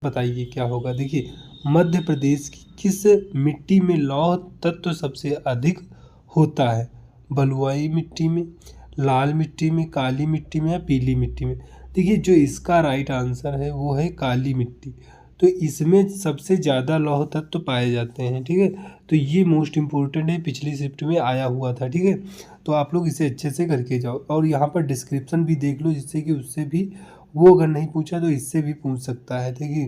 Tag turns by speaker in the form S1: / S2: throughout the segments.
S1: बताइए क्या होगा। देखिए, मध्य प्रदेश की किस मिट्टी में लौह तत्व सबसे अधिक होता है? बलुआई मिट्टी में, लाल मिट्टी में, काली मिट्टी में या पीली मिट्टी में? देखिए, जो इसका राइट आंसर है वो है काली मिट्टी। तो इसमें सबसे ज़्यादा लौह तत्व पाए जाते हैं, ठीक है। तो ये मोस्ट इम्पोर्टेंट है, पिछली शिफ्ट में आया हुआ था, ठीक है। तो आप लोग इसे अच्छे से करके जाओ और यहाँ पर डिस्क्रिप्शन भी देख लो, जिससे कि उससे भी वो अगर नहीं पूछा तो इससे भी पूछ सकता है। देखिए,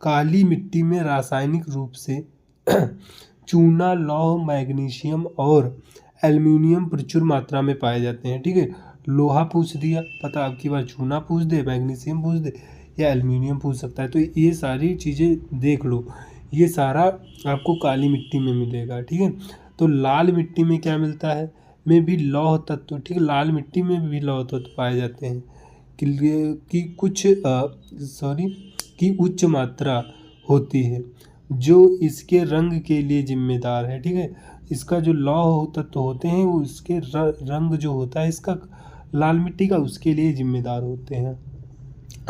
S1: काली मिट्टी में रासायनिक रूप से चूना, लौह, मैग्नीशियम और एल्युमिनियम प्रचुर मात्रा में पाए जाते हैं, ठीक है। लोहा पूछ दिया, पता आपकी बार चूना पूछ दे, मैग्नीशियम पूछ दे या एल्युमिनियम पूछ सकता है। तो ये सारी चीज़ें देख लो, ये सारा आपको काली मिट्टी में मिलेगा, ठीक है। तो लाल मिट्टी में क्या मिलता है? में भी लौह तत्व, ठीक है, लाल मिट्टी में भी लौह तत्व पाए जाते हैं कि कुछ की उच्च मात्रा होती है जो इसके रंग के लिए जिम्मेदार है, ठीक है। इसका जो लौह तत्व होते हैं वो इसके रंग जो होता है इसका लाल मिट्टी का, उसके लिए जिम्मेदार होते हैं।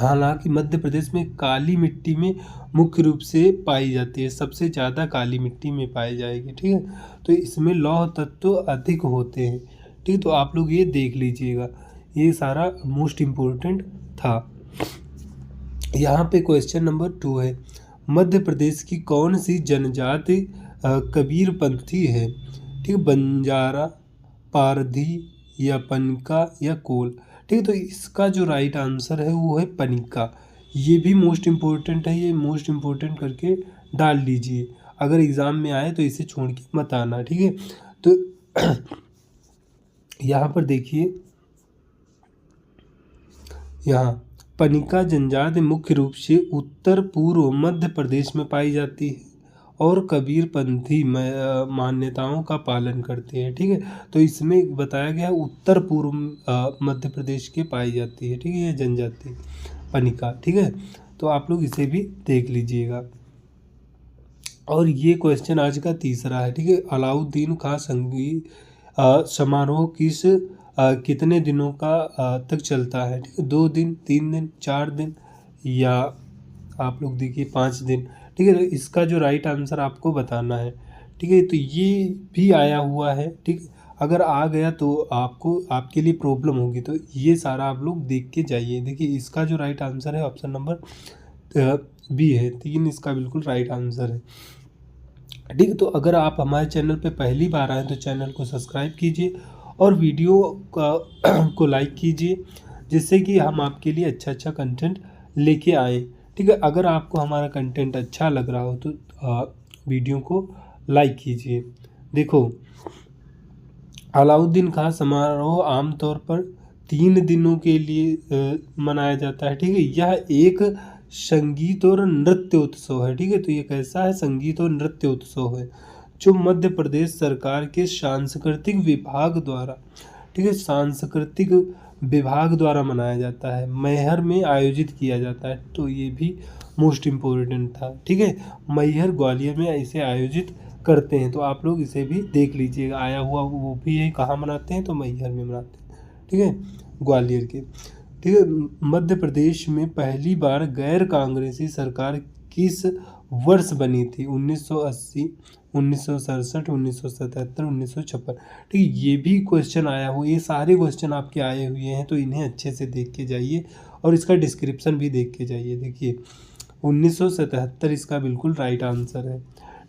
S1: हालांकि मध्य प्रदेश में काली मिट्टी में मुख्य रूप से पाई जाती है, सबसे ज़्यादा काली मिट्टी में पाई जाएगी, ठीक है। तो इसमें लौह तत्व अधिक होते हैं, ठीक है। तो आप लोग ये देख लीजिएगा, ये सारा मोस्ट इम्पोर्टेंट था। यहाँ पे क्वेश्चन नंबर 2 है, मध्य प्रदेश की कौन सी जनजाति कबीरपंथी है? ठीक है, बंजारा, पारधी या पनिका या कोल, ठीक है। तो इसका जो राइट आंसर है वो है पनिका। ये भी मोस्ट इम्पोर्टेंट है, ये मोस्ट इम्पोर्टेंट करके डाल लीजिए, अगर एग्ज़ाम में आए तो इसे छोड़ के मत आना, ठीक है। तो यहाँ पर देखिए, यहाँ पनिका जनजाति मुख्य रूप से उत्तर पूर्व मध्य प्रदेश में पाई जाती है और कबीरपंथी मान्यताओं का पालन करते हैं, ठीक है। तो इसमें बताया गया उत्तर पूर्व मध्य प्रदेश के पाई जाती है, ठीक है, ये जनजाति पनिका, ठीक है। तो आप लोग इसे भी देख लीजिएगा। और ये क्वेश्चन आज का तीसरा है, ठीक है। अलाउद्दीन खां संगीत समारोह कितने दिनों का तक चलता है? ठीक है, 2 दिन, 3 दिन, 4 दिन या आप लोग देखिए 5 दिन, ठीक है। तो इसका जो राइट आंसर आपको बताना है, ठीक है। तो ये भी आया हुआ है, ठीक है। अगर आ गया तो आपको आपके लिए प्रॉब्लम होगी, तो ये सारा आप लोग देख के जाइए। देखिए, इसका जो राइट आंसर है ऑप्शन नंबर बी है, 3 इसका बिल्कुल राइट आंसर है, ठीक है। तो अगर आप हमारे चैनल पे पहली बार आए तो चैनल को सब्सक्राइब कीजिए और वीडियो को लाइक कीजिए, जिससे कि हम आपके लिए अच्छा कंटेंट लेके आए, ठीक है। अगर आपको हमारा कंटेंट अच्छा लग रहा हो तो वीडियो को लाइक कीजिए। देखो, अलाउद्दीन खां समारोह आमतौर पर 3 दिनों के लिए मनाया जाता है, ठीक है। यह एक संगीत और नृत्य उत्सव है, ठीक है। तो ये कैसा है? संगीत और नृत्य उत्सव है जो मध्य प्रदेश सरकार के सांस्कृतिक विभाग द्वारा, ठीक है, सांस्कृतिक विभाग द्वारा मनाया जाता है, मैहर में आयोजित किया जाता है। तो ये भी मोस्ट इम्पोर्टेंट था, ठीक है। मैहर ग्वालियर में इसे आयोजित करते हैं, तो आप लोग इसे भी देख लीजिएगा, आया हुआ वो भी है, कहाँ मनाते हैं? तो मैहर में मनाते हैं, ठीक है, ग्वालियर के, ठीक है। मध्य प्रदेश में पहली बार गैर कांग्रेसी सरकार किस वर्ष बनी थी? 1980, 1967, 1977, 1956, ठीक है। ये भी क्वेश्चन आया हुआ, ये सारे क्वेश्चन आपके आए हुए हैं, तो इन्हें अच्छे से देख के जाइए और इसका डिस्क्रिप्शन भी देख के जाइए। देखिए, 1977 इसका बिल्कुल राइट आंसर है,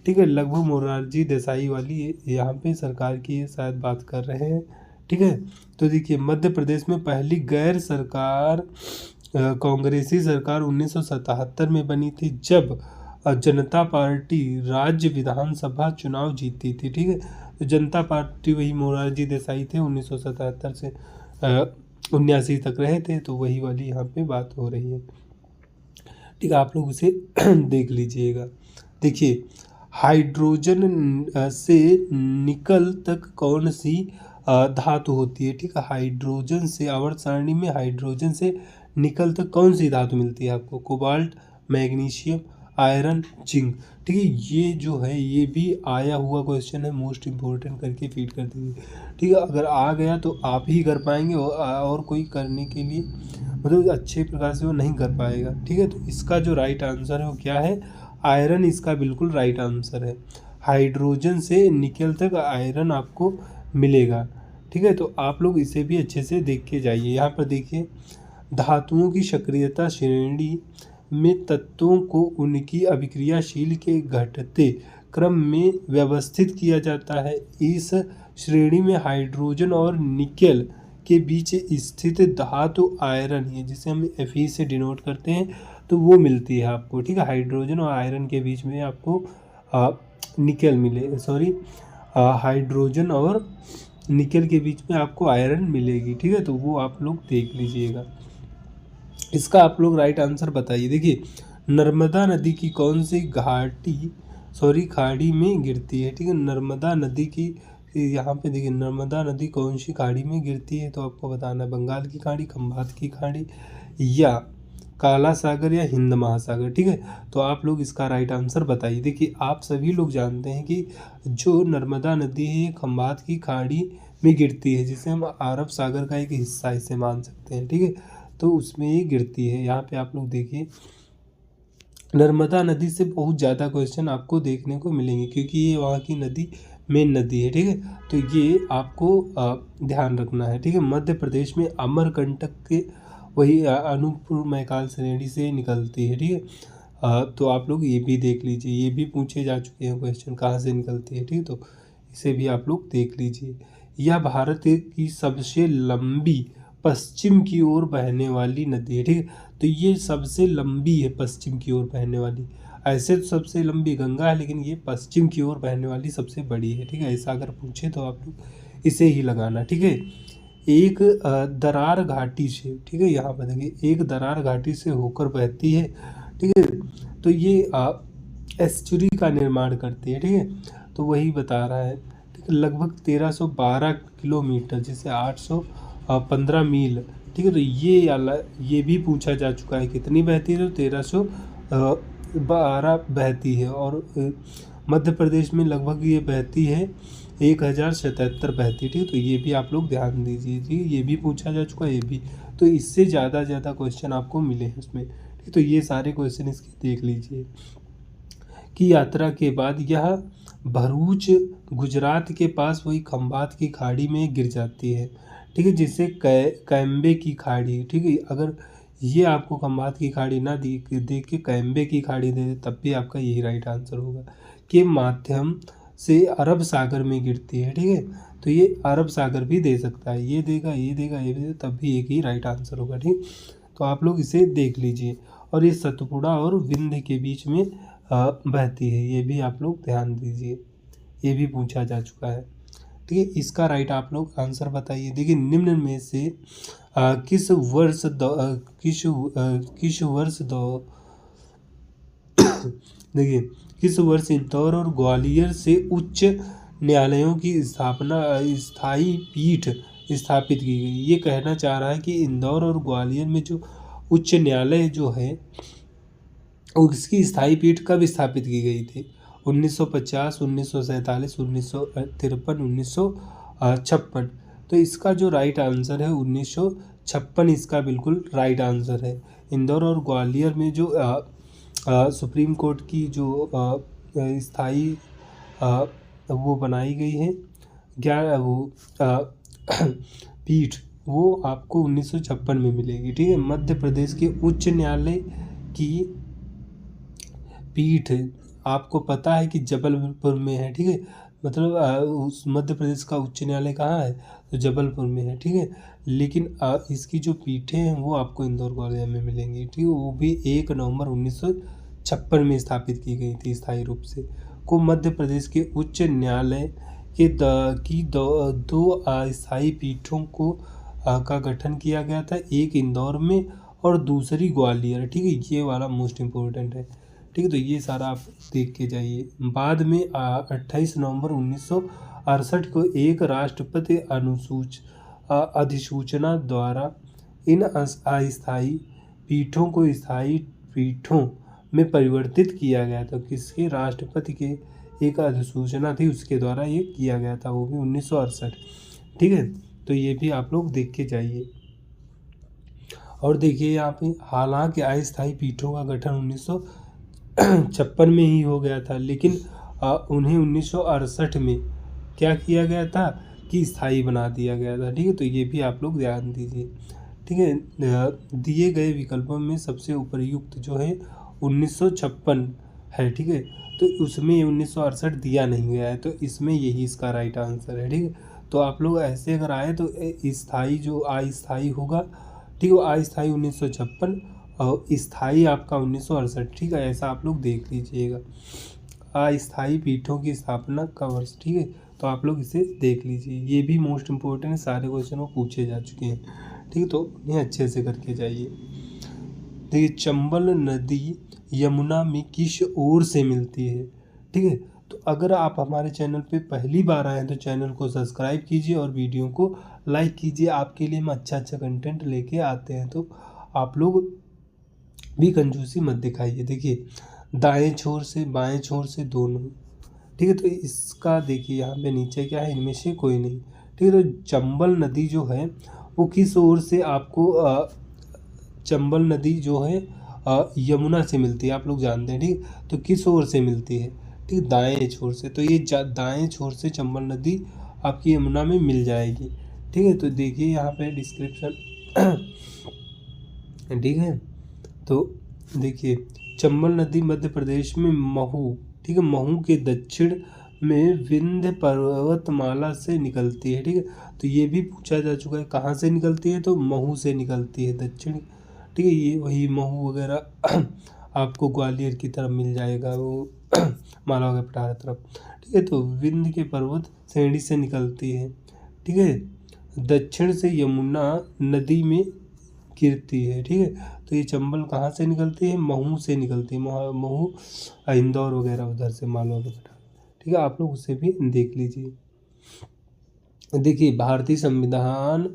S1: ठीक है। लगभग मोरारजी देसाई वाली यहाँ पे सरकार की शायद बात कर रहे हैं, ठीक है। तो देखिए, मध्य प्रदेश में पहली गैर सरकार कांग्रेसी सरकार 1977 में बनी थी, जब जनता पार्टी राज्य विधानसभा चुनाव जीती थी, ठीक है। तो जनता पार्टी वही मोरारजी देसाई थे, 1977 से 79 तक रहे थे, तो वही वाली यहाँ पे बात हो रही है, ठीक है। आप लोग उसे देख लीजिएगा। देखिए, हाइड्रोजन से निकल तक कौन सी धातु होती है? ठीक है, हाइड्रोजन से आवर्त सारणी में हाइड्रोजन से निकल तक कौन सी धातु मिलती है आपको? कोबाल्ट, मैग्नीशियम, आयरन, जिंक, ठीक है। ये जो है ये भी आया हुआ क्वेश्चन है, मोस्ट इम्पोर्टेंट करके फीड कर दीजिए, ठीक है। अगर आ गया तो आप ही कर पाएंगे और कोई करने के लिए मतलब अच्छे प्रकार से वो नहीं कर पाएगा। ठीक है, तो इसका जो राइट आंसर है वो क्या है, आयरन इसका बिल्कुल राइट आंसर है। हाइड्रोजन से निकल तक आयरन आपको मिलेगा। ठीक है, तो आप लोग इसे भी अच्छे से देख के जाइए। यहाँ पर देखिए, धातुओं की सक्रियता श्रेणी में तत्वों को उनकी अभिक्रियाशील के घटते क्रम में व्यवस्थित किया जाता है। इस श्रेणी में हाइड्रोजन और निकेल के बीच स्थित धातु आयरन है, जिसे हम Fe से डिनोट करते हैं, तो वो मिलती है आपको। ठीक है, हाइड्रोजन और आयरन के बीच में आपको निकेल मिले, सॉरी, हाइड्रोजन और निकेल के बीच में आपको आयरन मिलेगी। ठीक है, तो वो आप लोग देख लीजिएगा। इसका आप लोग राइट आंसर बताइए। देखिए, नर्मदा नदी की कौन सी खाड़ी में गिरती है। ठीक है, नर्मदा नदी की, यहाँ पे देखिए, नर्मदा नदी कौन सी खाड़ी में गिरती है, तो आपको बताना है बंगाल की खाड़ी, खंभात की खाड़ी, या काला सागर, या हिंद महासागर। ठीक है, तो आप लोग इसका राइट आंसर बताइए। देखिए, आप सभी लोग जानते हैं कि जो नर्मदा नदी है ये खंभात की खाड़ी में गिरती है, जिसे हम अरब सागर का एक हिस्सा इसे मान सकते हैं। ठीक है, तो उसमें ये गिरती है। यहाँ पे आप लोग देखिए, नर्मदा नदी से बहुत ज़्यादा क्वेश्चन आपको देखने को मिलेंगे, क्योंकि ये वहाँ की नदी मेन नदी है। ठीक है, तो ये आपको ध्यान रखना है। ठीक है, मध्य प्रदेश में अमरकंटक के वही अनूपपुर मैकाल श्रेणी से निकलती है। ठीक है, तो आप लोग ये भी देख लीजिए, ये भी पूछे जा चुके हैं क्वेश्चन, कहाँ से निकलती है। ठीक है, तो इसे भी आप लोग देख लीजिए। यह भारत की सबसे लंबी पश्चिम की ओर बहने वाली नदी है। ठीक है, तो ये सबसे लंबी है पश्चिम की ओर बहने वाली। ऐसे तो सबसे लंबी गंगा है, लेकिन ये पश्चिम की ओर बहने वाली सबसे बड़ी है। ठीक है, ऐसा अगर पूछे तो आप लोग इसे ही लगाना। ठीक है, एक दरार घाटी से, ठीक है, यहाँ पर देखिए, एक दरार घाटी से होकर बहती है। ठीक है, तो ये एस्चुरी का निर्माण करती है। ठीक है, तो वही बता रहा है। ठीक है, लगभग 1312 किलोमीटर, जिसे 815 मील। ठीक है, तो ये भी पूछा जा चुका है कितनी बहती है, तो 1312 बहती है। और मध्य प्रदेश में लगभग ये बहती है 1077 बहती है। ठीक है, तो ये भी आप लोग ध्यान दीजिए। ठीक है, ये भी पूछा जा चुका है, ये भी, तो इससे ज़्यादा क्वेश्चन आपको मिले हैं उसमें। ठीक है, तो ये सारे क्वेश्चन इसके देख लीजिए। की यात्रा के बाद यह भरूच गुजरात के पास वही खंभात की खाड़ी में गिर जाती है। ठीक है, जिसे कैम्बे की खाड़ी। ठीक है, अगर ये आपको खंभात की खाड़ी ना देख के कैम्बे की खाड़ी दे दे, तब भी आपका यही राइट आंसर होगा। के माध्यम से अरब सागर में गिरती है। ठीक है, तो ये अरब सागर भी दे सकता है, ये देगा, ये देगा, ये भी देगा, तब भी एक ही राइट आंसर होगा। ठीक, तो आप लोग इसे देख लीजिए। और ये सतपुड़ा और विंध्य के बीच में बहती है, ये भी आप लोग ध्यान दीजिए, ये भी पूछा जा चुका है। ठीक है, इसका राइट आप लोग आंसर बताइए। देखिए, निम्न में से किस वर्ष देखिए, किस वर्ष इंदौर और ग्वालियर से उच्च न्यायालयों की स्थायी पीठ स्थापित की गई। ये कहना चाह रहा है कि इंदौर और ग्वालियर में जो उच्च न्यायालय जो है उसकी स्थायी पीठ कब स्थापित की गई थी, 1950, 1947, 1953, 1956। तो इसका जो राइट आंसर है 1956, इसका बिल्कुल राइट आंसर है। इंदौर और ग्वालियर में जो सुप्रीम कोर्ट की जो स्थायी वो बनाई गई है पीठ, वो आपको 1956 में मिलेगी। ठीक है, मध्य प्रदेश के उच्च न्यायालय की पीठ आपको पता है कि जबलपुर में है। ठीक है, मतलब उस मध्य प्रदेश का उच्च न्यायालय कहाँ है, तो जबलपुर में है। ठीक है, लेकिन इसकी जो पीठें हैं वो आपको इंदौर ग्वालियर में मिलेंगी। ठीक है, वो भी 1 नवंबर 1956 में स्थापित की गई थी स्थायी रूप से। को मध्य प्रदेश के उच्च न्यायालय के दो स्थायी पीठों को का गठन किया गया था, एक इंदौर में और दूसरी ग्वालियर। ठीक है, ये वाला मोस्ट इम्पोर्टेंट है। ठीक है, तो ये सारा आप देख के जाइए। बाद में 28 नवंबर 1968 को एक राष्ट्रपति अधिसूचना द्वारा इन अस्थायी पीठों को स्थायी पीठों में परिवर्तित किया गया था। किसके, राष्ट्रपति के एक अधिसूचना थी, उसके द्वारा ये किया गया था, वो भी 1968। ठीक है, तो ये भी आप लोग देख के जाइए। और देखिए यहाँ पे हालांकि अस्थायी पीठों का गठन 1956 में ही हो गया था, लेकिन उन्हें 1968 में क्या किया गया था कि स्थायी बना दिया गया था। ठीक है, तो ये भी आप लोग ध्यान दीजिए। ठीक है, दिए गए विकल्पों में सबसे उपयुक्त जो है 1956 है। ठीक है, तो उसमें 1968 दिया नहीं गया है, तो इसमें यही इसका राइट आंसर है। ठीक है, तो आप लोग ऐसे अगर आए तो स्थायी जो अस्थायी होगा, ठीक है, वो अस्थायी 1956 और स्थायी आपका 1968। ठीक है, ऐसा आप लोग देख लीजिएगा। अस्थायी पीठों की स्थापना का वर्ष। ठीक है, तो आप लोग इसे देख लीजिए, ये भी मोस्ट इम्पोर्टेंट है, सारे क्वेश्चन वो पूछे जा चुके हैं। ठीक है, तो इन्हें अच्छे से करके जाइए। देखिए, चंबल नदी यमुना में किस ओर से मिलती है। ठीक है, तो अगर आप हमारे चैनल पे पहली बार आए हैं तो चैनल को सब्सक्राइब कीजिए और वीडियो को लाइक कीजिए। आपके लिए हम अच्छा अच्छा कंटेंट लेके आते हैं, तो आप लोग भी कंजूसी मत दिखाइए। देखिए, दाएं छोर से बाएं छोर से दोनों। ठीक है, तो इसका देखिए यहाँ पे नीचे क्या है, इनमें से कोई नहीं। ठीक है, तो चंबल नदी जो है वो किस ओर से आपको चंबल नदी जो है यमुना से मिलती है, आप लोग जानते हैं। ठीक, तो किस ओर से मिलती है, ठीक, दाएं छोर से। तो ये दाएं छोर से चंबल नदी आपकी यमुना में मिल जाएगी। ठीक है, तो देखिए यहाँ पे डिस्क्रिप्शन। ठीक है, तो देखिए चंबल नदी मध्य प्रदेश में महू, ठीक है, महू के दक्षिण में विंध्य पर्वतमाला से निकलती है। ठीक है, तो ये भी पूछा जा चुका है कहाँ से निकलती है, तो महू से निकलती है दक्षिण। ठीक है, ये वही महू वगैरह आपको ग्वालियर की तरफ मिल जाएगा, वो मालवा के पठार तरफ। ठीक है, तो विंध्य के पर्वत श्रेणी से निकलती है। ठीक है, दक्षिण से यमुना नदी में गिरती है। ठीक है, तो ये चंबल कहाँ से निकलती है, महू से निकलती है। महू इंदौर वगैरह उधर से मालवा के पठार। ठीक है, आप लोग उसे भी देख लीजिए। देखिए, भारतीय संविधान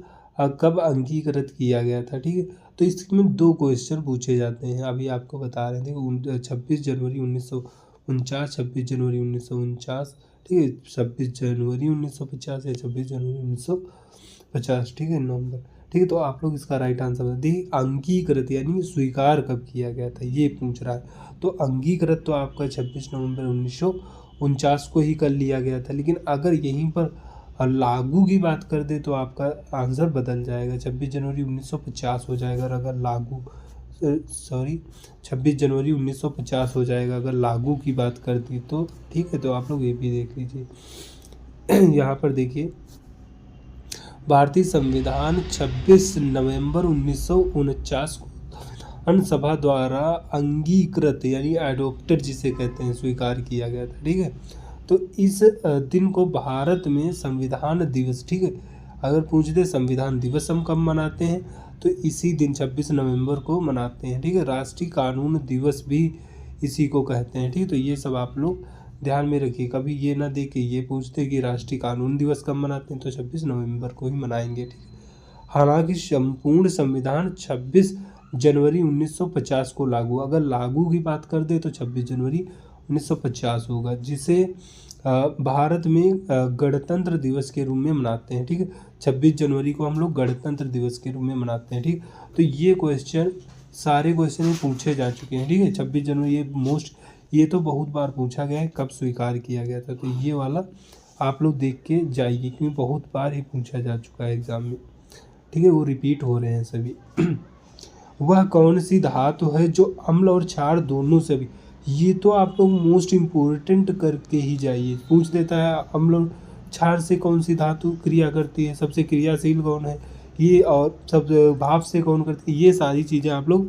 S1: कब अंगीकृत किया गया था। ठीक है, तो इसमें 2 क्वेश्चन पूछे जाते हैं, अभी आपको बता रहे थे। 26 जनवरी 1949, 26 जनवरी 1949। ठीक है, 26 जनवरी 1950 या 26 जनवरी 1950। ठीक है, नवंबर। ठीक है, तो आप लोग इसका राइट आंसर बता देखिए। अंगीकृत यानी स्वीकार कब किया गया था, ये पूछ रहा है। तो अंगीकृत तो आपका 26 नवंबर 1949 को ही कर लिया गया था, लेकिन अगर यहीं पर लागू की बात कर दे तो आपका आंसर बदल जाएगा, 26 जनवरी 1950 हो जाएगा। अगर लागू 26 जनवरी 1950 हो जाएगा अगर लागू की बात कर दी तो। ठीक है, तो आप लोग ये भी देख लीजिए। यहाँ पर देखिए, भारतीय संविधान 26 नवंबर 1949 को संविधान सभा द्वारा अंगीकृत यानी एडोप्टेड जिसे कहते हैं, स्वीकार किया गया था। ठीक है, तो इस दिन को भारत में संविधान दिवस, ठीक है, अगर पूछ दे संविधान दिवस हम कब मनाते हैं तो इसी दिन 26 नवंबर को मनाते हैं। ठीक है, राष्ट्रीय कानून दिवस भी इसी को कहते हैं। ठीक है, तो ये सब आप लोग ध्यान में रखिए, कभी ये ना दे के ये पूछते कि राष्ट्रीय कानून दिवस कब मनाते हैं, तो 26 नवंबर को ही मनाएंगे। ठीक है, हालांकि संपूर्ण संविधान 26 जनवरी 1950 को लागू, अगर लागू की बात कर दे तो 26 जनवरी 1950 होगा, जिसे भारत में गणतंत्र दिवस के रूप में मनाते हैं। ठीक है, 26 जनवरी को हम लोग गणतंत्र दिवस के रूप में मनाते हैं। ठीक, तो ये क्वेश्चन सारे क्वेश्चन पूछे जा चुके हैं। ठीक है, 26 जनवरी ये तो बहुत बार पूछा गया है कब स्वीकार किया गया था, तो ये वाला आप लोग देख के जाइए क्योंकि बहुत बार ही पूछा जा चुका है एग्जाम में। ठीक है, वो रिपीट हो रहे हैं सभी। वह कौन सी धातु है जो अम्ल और क्षार दोनों से भी, ये तो आप लोग मोस्ट इम्पोर्टेंट करके ही जाइए, पूछ देता है अम्ल और क्षार से कौन सी धातु क्रिया करती है, सबसे क्रियाशील कौन है ये, और सब भाप से कौन करती है, ये सारी चीज़ें आप लोग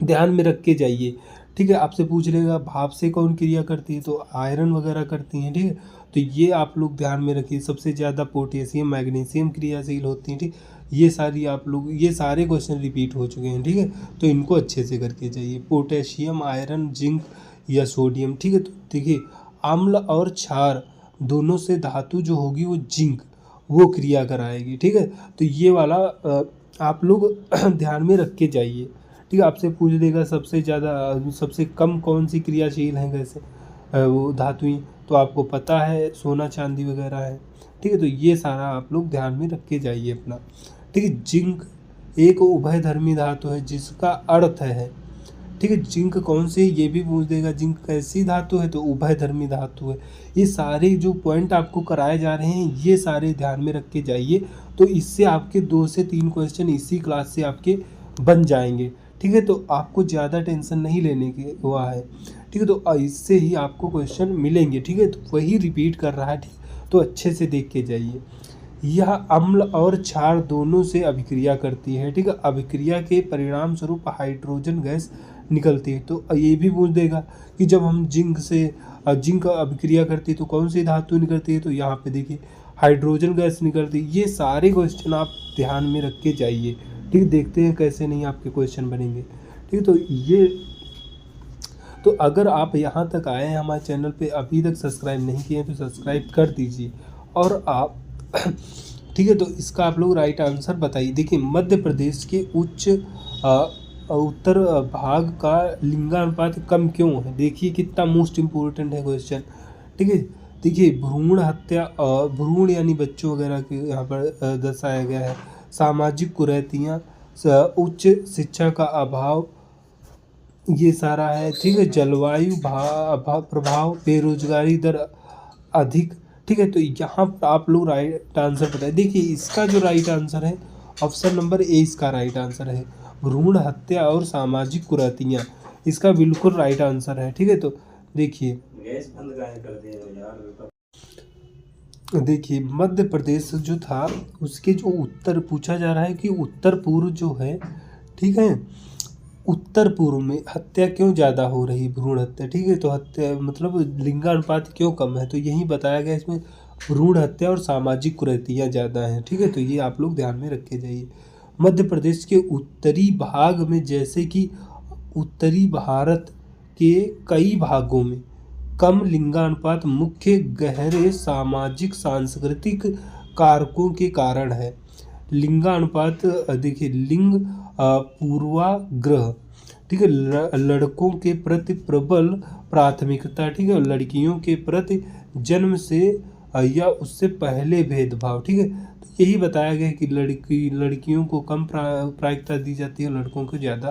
S1: ध्यान में रख के जाइए। ठीक है, आपसे पूछ लेगा भाप से कौन क्रिया करती है, तो आयरन वगैरह करती हैं। ठीक है, तो ये आप लोग ध्यान में रखिए, सबसे ज़्यादा पोटेशियम मैग्नीशियम क्रियाशील होती हैं। ठीक, ये सारी आप लोग, ये सारे क्वेश्चन रिपीट हो चुके हैं। ठीक है, तो इनको अच्छे से करके जाइए, पोटेशियम, आयरन, जिंक या सोडियम। ठीक है, तो देखिए अम्ल और क्षार दोनों से धातु जो होगी वो जिंक, वो क्रिया कराएगी। ठीक है, तो ये वाला आप लोग ध्यान में रख के जाइए। ठीक है, आपसे पूछ देगा सबसे ज़्यादा सबसे कम कौन सी क्रियाशील हैं कैसे वो धातुएं, तो आपको पता है सोना चांदी वगैरह है। ठीक है, तो ये सारा आप लोग ध्यान में रख के जाइए अपना। ठीक है, जिंक एक उभयधर्मी धातु है जिसका अर्थ है, ठीक है। जिंक कौन सी है ये भी पूछ देगा, जिंक कैसी धातु है तो उभयधर्मी धातु है। ये सारे जो पॉइंट आपको कराए जा रहे हैं ये सारे ध्यान में रख के जाइए, तो इससे आपके 2 से 3 क्वेश्चन इसी क्लास से आपके बन जाएंगे, ठीक है। तो आपको ज़्यादा टेंशन नहीं लेने की हुआ है, ठीक है। तो इससे ही आपको क्वेश्चन मिलेंगे, ठीक है। तो वही रिपीट कर रहा है, ठीक, तो अच्छे से देख के जाइए। यह अम्ल और क्षार दोनों से अभिक्रिया करती है, ठीक है। अभिक्रिया के परिणाम स्वरूप हाइड्रोजन गैस निकलती है। तो ये भी पूछ देगा कि जब हम जिंक अभिक्रिया करती है तो कौन सी धातु निकलती है, तो यहाँ पे देखिए हाइड्रोजन गैस निकलती है। ये सारे क्वेश्चन आप ध्यान में रख के जाइए, ठीक है। देखते हैं कैसे नहीं आपके क्वेश्चन बनेंगे, ठीक है। तो अगर आप यहाँ तक आए हैं हमारे चैनल पे, अभी तक सब्सक्राइब नहीं किए हैं तो सब्सक्राइब कर दीजिए। और आप ठीक है, तो इसका आप लोग राइट आंसर बताइए। देखिए मध्य प्रदेश के उत्तर भाग का लिंगानुपात कम क्यों है, देखिए कितना मोस्ट इम्पोर्टेंट है क्वेश्चन, ठीक है। देखिए भ्रूण हत्या, भ्रूण यानी बच्चों वगैरह के यहाँ पर दर्शाया गया है। सामाजिक कुरीतियाँ, उच्च शिक्षा का अभाव, ये सारा है, ठीक है। जलवायु प्रभाव, बेरोजगारी दर अधिक, ठीक है। तो यहाँ पर आप लोग राइट आंसर बताइए। देखिए इसका जो राइट आंसर है ऑप्शन नंबर ए इसका राइट आंसर है, भ्रूण हत्या और सामाजिक कुरीतियाँ, इसका बिल्कुल राइट आंसर है, ठीक है। तो देखिए गैस बंद काहे कर दिए यार। देखिए मध्य प्रदेश जो था उसके जो उत्तर पूछा जा रहा है कि उत्तर पूर्व जो है, ठीक है, उत्तर पूर्व में हत्या क्यों ज़्यादा हो रही, भ्रूण हत्या, ठीक है। तो हत्या मतलब लिंगानुपात क्यों कम है, तो यही बताया गया इसमें, भ्रूण हत्या और सामाजिक कुरीतियाँ ज़्यादा हैं, ठीक है। तो ये आप लोग ध्यान में रख के जाइए। मध्य प्रदेश के उत्तरी भाग में, जैसे कि उत्तरी भारत के कई भागों में कम लिंगानुपात मुख्य गहरे सामाजिक सांस्कृतिक कारकों के कारण है। लिंगानुपात देखिए लिंग पूर्वाग्रह, ठीक है, लड़कों के प्रति प्रबल प्राथमिकता, ठीक है, लड़कियों के प्रति जन्म से या उससे पहले भेदभाव, ठीक है। तो यही बताया गया कि लड़कियों को कम प्राथमिकता दी जाती है, लड़कों को ज़्यादा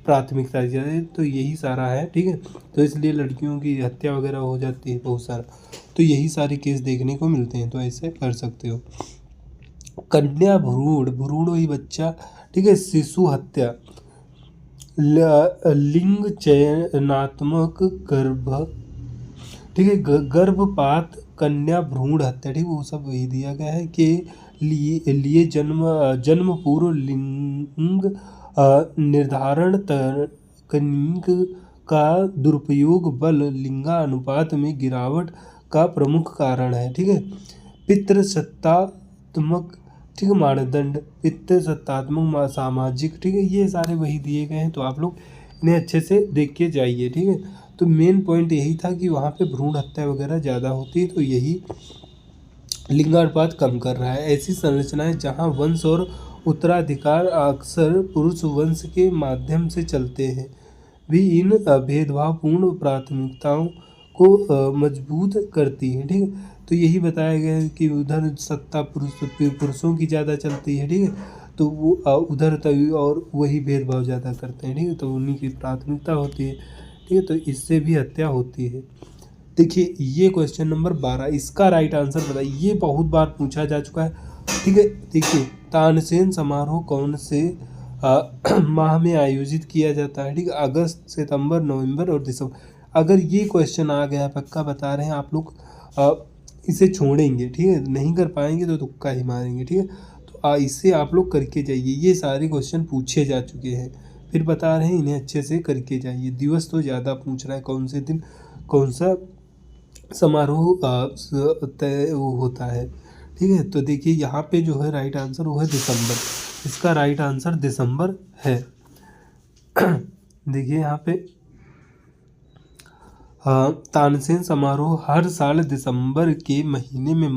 S1: प्राथमिकता दी जाती है, तो यही सारा है, ठीक है। तो इसलिए लड़कियों की हत्या वगैरह हो जाती है बहुत सारा, तो यही सारे केस देखने को मिलते हैं, तो ऐसे कर सकते हो। कन्या भ्रूण, भ्रूण वही बच्चा, ठीक है। शिशु हत्या, लिंग चयनात्मक गर्भ, ठीक है, गर्भपात, कन्या भ्रूण हत्या, ठीक है, वो सब वही दिया गया है कि लिए जन्म पूर्व लिंग निर्धारण तकनीक का दुरुपयोग बल लिंगानुपात में गिरावट का प्रमुख कारण है, ठीक है। पितृसत्तात्मक, ठीक है, मानदंड, पितृसत्तात्मक सामाजिक, ठीक है, ये सारे वही दिए गए हैं, तो आप लोग इन्हें अच्छे से देख के जाइए, ठीक है। तो मेन पॉइंट यही था कि वहाँ पे भ्रूण हत्या वगैरह ज़्यादा होती है, तो यही लिंगानुपात कम कर रहा है। ऐसी संरचनाएं जहाँ वंश और उत्तराधिकार अक्सर पुरुष वंश के माध्यम से चलते हैं भी इन भेदभावपूर्ण प्राथमिकताओं को मजबूत करती है, ठीक है। तो यही बताया गया है कि उधर सत्ता पुरुषों की ज़्यादा चलती है, ठीक है, तो वो उधर तभी और वही भेदभाव ज़्यादा करते हैं, ठीक है, तो उन्हीं की प्राथमिकता होती है, ठीक है। तो इससे भी हत्या होती है। देखिए ये क्वेश्चन नंबर 12, इसका राइट आंसर बताइए। ये बहुत बार पूछा जा चुका है, ठीक है। देखिए तानसेन समारोह कौन से माह में आयोजित किया जाता है, ठीक है, अगस्त, सितंबर, नवंबर और दिसंबर। अगर ये क्वेश्चन आ गया, पक्का बता रहे हैं आप लोग, इसे छोड़ेंगे, ठीक है, नहीं कर पाएंगे तो तुक्का ही मारेंगे, ठीक है। तो इससे आप लोग करके जाइए, ये सारे क्वेश्चन पूछे जा चुके हैं, फिर बता रहे हैं इन्हें अच्छे से करके जाइए। दिवस तो ज़्यादा पूछ रहा है, कौन से दिन कौन सा समारोह तय होता है, ठीक है। तो देखिए यहाँ पे जो है राइट आंसर वो है दिसंबर, इसका राइट आंसर दिसंबर है। देखिए यहाँ पे तानसेन समारोह हर साल दिसंबर के महीने में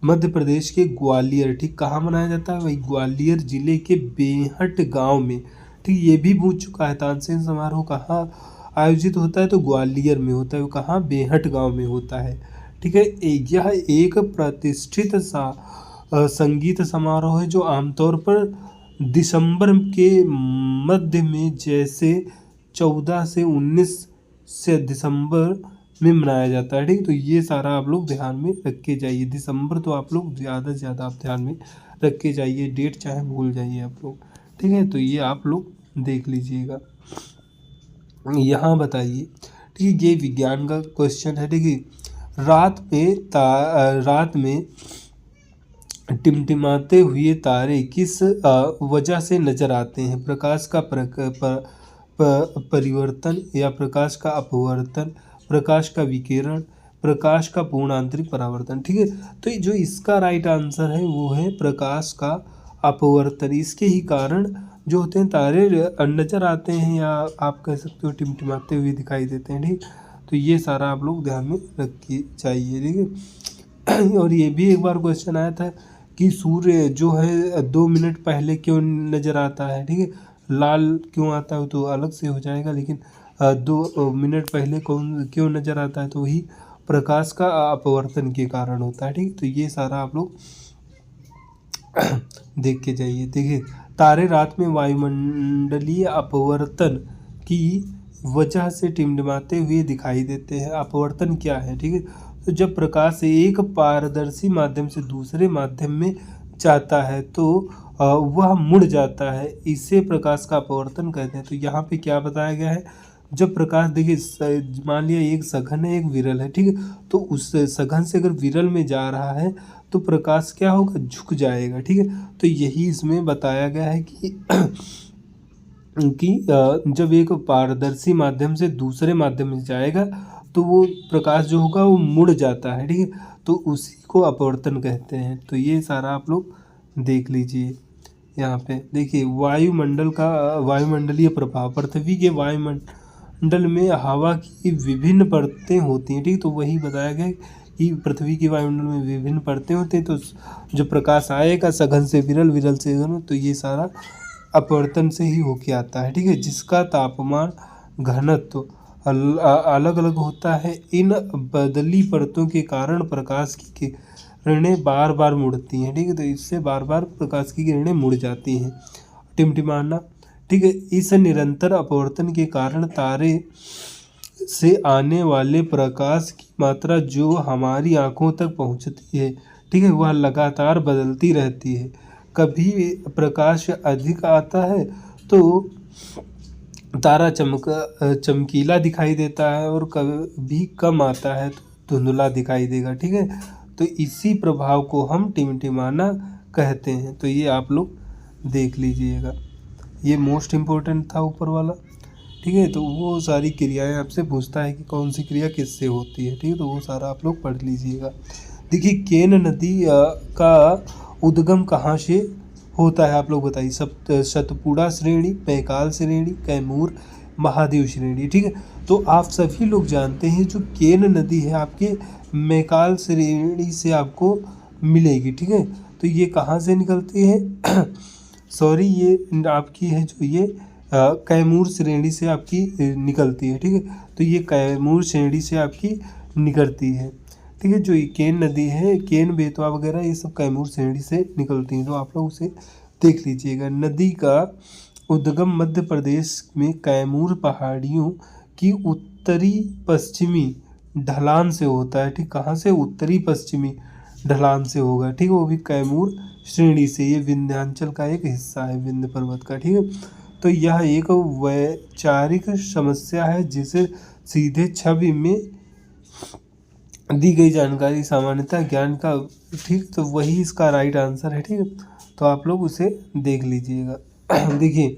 S1: मध्य प्रदेश के ग्वालियर, ठीक, कहाँ मनाया जाता है, वही ग्वालियर जिले के बेहट गांव में, ठीक। ये भी पूछ चुका है तानसेन समारोह कहाँ आयोजित होता है, तो ग्वालियर में होता है, वो कहाँ, बेहट गांव में होता है, ठीक है। यह एक प्रतिष्ठित संगीत समारोह है जो आमतौर पर दिसंबर के मध्य में, जैसे 14 से 19 से दिसंबर में मनाया जाता है। ठीक, तो ये सारा आप लोग ध्यान में रख के जाइए। दिसंबर तो आप लोग ज़्यादा से ज़्यादा आप ध्यान में रख के जाइए, डेट चाहे भूल जाइए आप लोग। ठीक है, तो ये आप लोग देख लीजिएगा। यहाँ बताइए, ठीक है, ये विज्ञान का क्वेश्चन है। ठीक है, रात में टिमटिमाते हुए तारे किस वजह से नजर आते हैं? प्रकाश का परिवर्तन या प्रकाश का अपवर्तन, प्रकाश का विकिरण, प्रकाश का पूर्ण आंतरिक परावर्तन। ठीक है, तो जो इसका राइट आंसर है वो है प्रकाश का अपवर्तन। इसके ही कारण जो होते हैं तारे नजर आते हैं, या आप कह सकते हो टिमटिमाते हुए दिखाई देते हैं। ठीक, तो ये सारा आप लोग ध्यान में रखिए चाहिए। ठीक है, और ये भी एक बार क्वेश्चन आया था कि सूर्य जो है 2 मिनट पहले क्यों नज़र आता है। ठीक है, लाल क्यों आता है तो अलग से हो जाएगा, लेकिन 2 मिनट पहले कौन क्यों नज़र आता है, तो वही प्रकाश का अपवर्तन के कारण होता है। ठीक, तो ये सारा आप लोग देख के जाइए। देखिए, तारे रात में वायुमंडलीय अपवर्तन की वजह से टिमटिमाते हुए दिखाई देते हैं। अपवर्तन क्या है? ठीक है, तो जब प्रकाश एक पारदर्शी माध्यम से दूसरे माध्यम में जाता है तो वह मुड़ जाता है, इसे प्रकाश का अपवर्तन कहते हैं। तो यहाँ पे क्या बताया गया है, जब प्रकाश, देखिए मान लिया एक सघन है एक विरल है। ठीक है, तो उस सघन से अगर विरल में जा रहा है तो प्रकाश क्या होगा, झुक जाएगा। ठीक है, तो यही इसमें बताया गया है कि जब एक पारदर्शी माध्यम से दूसरे माध्यम में जाएगा तो वो प्रकाश जो होगा वो मुड़ जाता है। ठीक है, तो उसी को अपवर्तन कहते हैं। तो ये सारा आप लोग देख लीजिए। यहाँ पे देखिए, वायुमंडलीय प्रभाव, पृथ्वी के वायुमंडल में हवा की विभिन्न परतें होती हैं। ठीक, तो वही बताया गया कि पृथ्वी के वायुमंडल में विभिन्न परतें होती हैं, तो जो प्रकाश आएगा सघन से विरल, विरल से सघन, तो ये सारा अपवर्तन से ही होके आता है। ठीक है, जिसका तापमान, घनत्व अलग अलग होता है। इन बदली परतों के कारण प्रकाश की किरणें बार बार मुड़ती हैं। ठीक है, तो इससे बार बार प्रकाश की किरणें मुड़ जाती हैं। टिमटिमाना, ठीक है, इस निरंतर अपवर्तन के कारण तारे से आने वाले प्रकाश की मात्रा जो हमारी आंखों तक पहुंचती है, ठीक है, वह लगातार बदलती रहती है। कभी प्रकाश अधिक आता है तो तारा चमकीला दिखाई देता है, और कभी कम आता है तो धुंधला दिखाई देगा। ठीक है, तो इसी प्रभाव को हम टिमटिमाना कहते हैं। तो ये आप लोग देख लीजिएगा, ये मोस्ट इम्पोर्टेंट था ऊपर वाला। ठीक है, तो वो सारी क्रियाएं आपसे पूछता है कि कौन सी क्रिया किससे होती है। ठीक है, तो वो सारा आप लोग पढ़ लीजिएगा। देखिए, केन नदी का उद्गम कहाँ से होता है, आप लोग बताइए। सतपुड़ा श्रेणी, पैकाल श्रेणी, कैमूर, महादेव श्रेणी। ठीक है, तो आप सभी लोग जानते हैं जो केन नदी है आपके मैकाल श्रेणी से आपको मिलेगी। ठीक है, तो ये कहाँ से निकलती है सॉरी, ये आपकी है जो ये कैमूर श्रेणी से आपकी निकलती है। ठीक है, तो ये कैमूर श्रेणी से आपकी निकलती है। ठीक है, जो ये केन नदी है, केन, बेतवा वगैरह, ये सब कैमूर श्रेणी से निकलती हैं, तो आप लोग उसे देख लीजिएगा। नदी का उद्गम मध्य प्रदेश में कैमूर पहाड़ियों की उत्तरी पश्चिमी ढलान से होता है। ठीक, कहाँ से, उत्तरी पश्चिमी ढलान से होगा। ठीक है, वो भी कैमूर श्रेणी से। ये विंध्याचल का एक हिस्सा है, विंध्य पर्वत का। ठीक है, तो यह एक वैचारिक समस्या है जिसे सीधे छवि में दी गई जानकारी सामान्यतः ज्ञान का। ठीक, तो वही इसका राइट आंसर है। ठीक है, तो आप लोग उसे देख लीजिएगा। देखिए,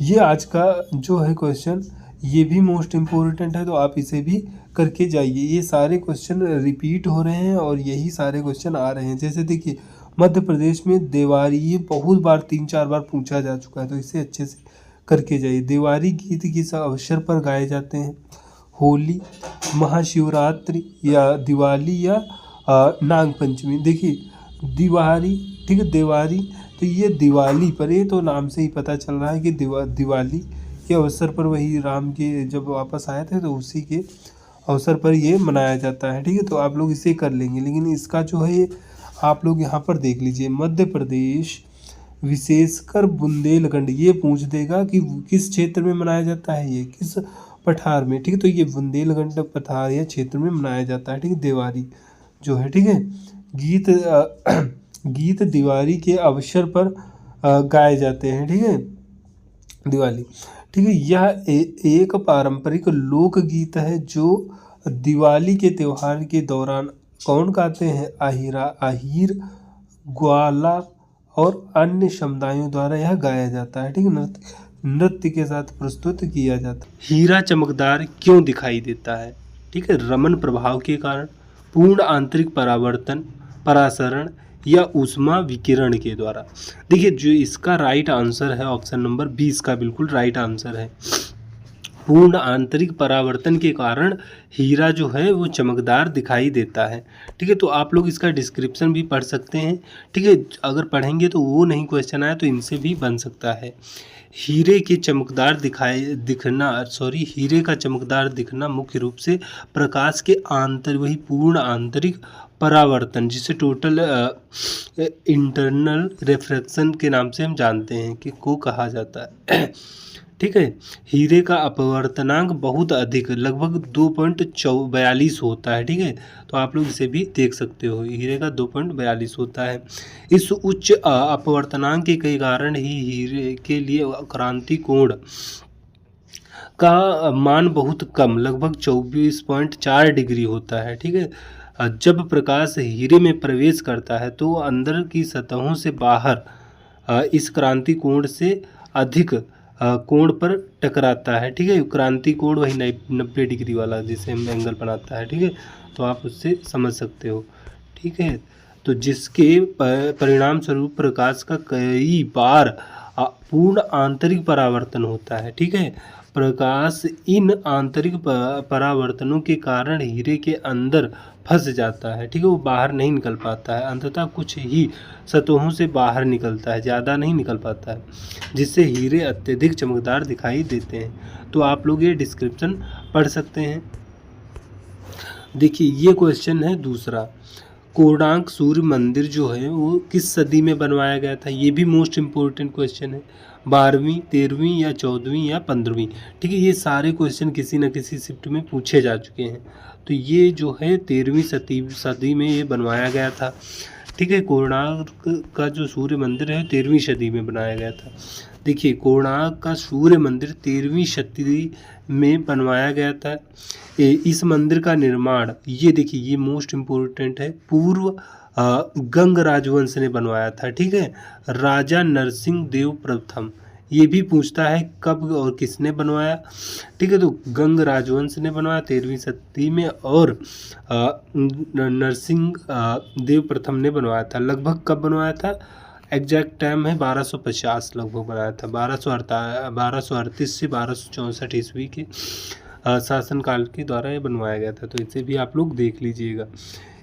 S1: ये आज का जो है क्वेश्चन, ये भी मोस्ट इम्पोर्टेंट है, तो आप इसे भी करके जाइए। ये सारे क्वेश्चन रिपीट हो रहे हैं और यही सारे क्वेश्चन आ रहे हैं। जैसे देखिए, मध्य प्रदेश में देवारी, ये बहुत बार 3-4 बार पूछा जा चुका है, तो इसे अच्छे से करके जाइए। देवारी गीत किस अवसर पर गाए जाते हैं? होली, महाशिवरात्रि, या दिवाली, या नागपंचमी। देखिए, दिवाली, ठीक है, देवारी, तो ये दिवाली पर, ये तो नाम से ही पता चल रहा है कि दिवाली के अवसर पर, वही राम के जब वापस आए थे तो उसी के अवसर पर ये मनाया जाता है। ठीक है, तो आप लोग इसे कर लेंगे। लेकिन इसका जो है ये आप लोग यहाँ पर देख लीजिए, मध्य प्रदेश विशेषकर बुंदेलखंड, ये पूछ देगा कि किस क्षेत्र में मनाया जाता है, ये किस पठार में, ठीक है। तो ये बुंदेलखंड पठार या क्षेत्र में मनाया जाता है, ठीक है, दिवाली जो है, ठीक है। गीत दिवाली के अवसर पर गाए जाते हैं, ठीक है, दिवाली, ठीक है। यह एक पारंपरिक लोकगीत है जो दिवाली के त्योहार के दौरान कौन गाते हैं, आहिर, ग्वाला और अन्य समुदायों द्वारा यह गाया जाता है, ठीक है। नृत्य के साथ प्रस्तुत किया जाता है। हीरा चमकदार क्यों दिखाई देता है, ठीक है, रमन प्रभाव के कारण, पूर्ण आंतरिक परासरण या ऊष्मा विकिरण के द्वारा। देखिए जो इसका राइट आंसर है ऑप्शन नंबर 20 का बिल्कुल राइट आंसर है। पूर्ण आंतरिक परावर्तन के कारण हीरा जो है वो चमकदार दिखाई देता है, ठीक है। तो आप लोग इसका डिस्क्रिप्शन भी पढ़ सकते हैं, ठीक है। अगर पढ़ेंगे तो वो नहीं क्वेश्चन आया तो इनसे भी बन सकता है। हीरे का चमकदार दिखना मुख्य रूप से प्रकाश के वही पूर्ण आंतरिक परावर्तन, जिसे टोटल इंटरनल रिफ्रैक्शन के नाम से हम जानते हैं कि को कहा जाता है, ठीक है। हीरे का अपवर्तनांक बहुत अधिक लगभग 2.42 होता है, ठीक है। तो आप लोग इसे भी देख सकते हो, हीरे का 2.42 होता है। इस उच्च अपवर्तनांक के कारण ही हीरे के लिए क्रांति कोण का मान बहुत कम लगभग 24.4 डिग्री होता है, ठीक है। जब प्रकाश हीरे में प्रवेश करता है तो अंदर की सतहों से बाहर इस क्रांति कोण से अधिक कोण पर टकराता है, ठीक है। क्रांति कोण वही 90 डिग्री वाला जिसे हम एंगल बनाता है, ठीक है। तो आप उससे समझ सकते हो, ठीक है। तो जिसके परिणाम स्वरूप प्रकाश का कई बार पूर्ण आंतरिक परावर्तन होता है, ठीक है। प्रकाश इन आंतरिक परावर्तनों के कारण हीरे के अंदर फंस जाता है, ठीक है, वो बाहर नहीं निकल पाता है, अंततः कुछ ही सतहों से बाहर निकलता है, ज़्यादा नहीं निकल पाता है, जिससे हीरे अत्यधिक चमकदार दिखाई देते हैं। तो आप लोग ये डिस्क्रिप्शन पढ़ सकते हैं। देखिए ये क्वेश्चन है दूसरा, कोणार्क सूर्य मंदिर जो है वो किस सदी में बनवाया गया था, ये भी मोस्ट इम्पोर्टेंट क्वेश्चन है। 12वीं, 13वीं या 14वीं या 15वीं, ठीक है। ये सारे क्वेश्चन किसी न किसी शिफ्ट में पूछे जा चुके हैं। तो ये जो है 13वीं सदी में ये बनवाया गया था, ठीक है। कोणार्क का जो सूर्य मंदिर है 13वीं सदी में बनाया गया था। देखिए कोणार्क का सूर्य मंदिर 13वीं सदी में बनवाया गया था। इस मंदिर का निर्माण, ये देखिए ये मोस्ट इम्पोर्टेंट है, पूर्व गंग राजवंश ने बनवाया था, ठीक है। राजा नरसिंह देव प्रथम, ये भी पूछता है कब और किसने बनवाया, ठीक है। तो गंग राजवंश ने बनवाया 13वीं सदी में, और नरसिंह देव प्रथम ने बनवाया था। लगभग कब बनवाया था, एग्जैक्ट टाइम है 1250 लगभग बनाया था। 1238 से 1264 ईस्वी के शासनकाल के द्वारा ये बनवाया गया था। तो इसे भी आप लोग देख लीजिएगा।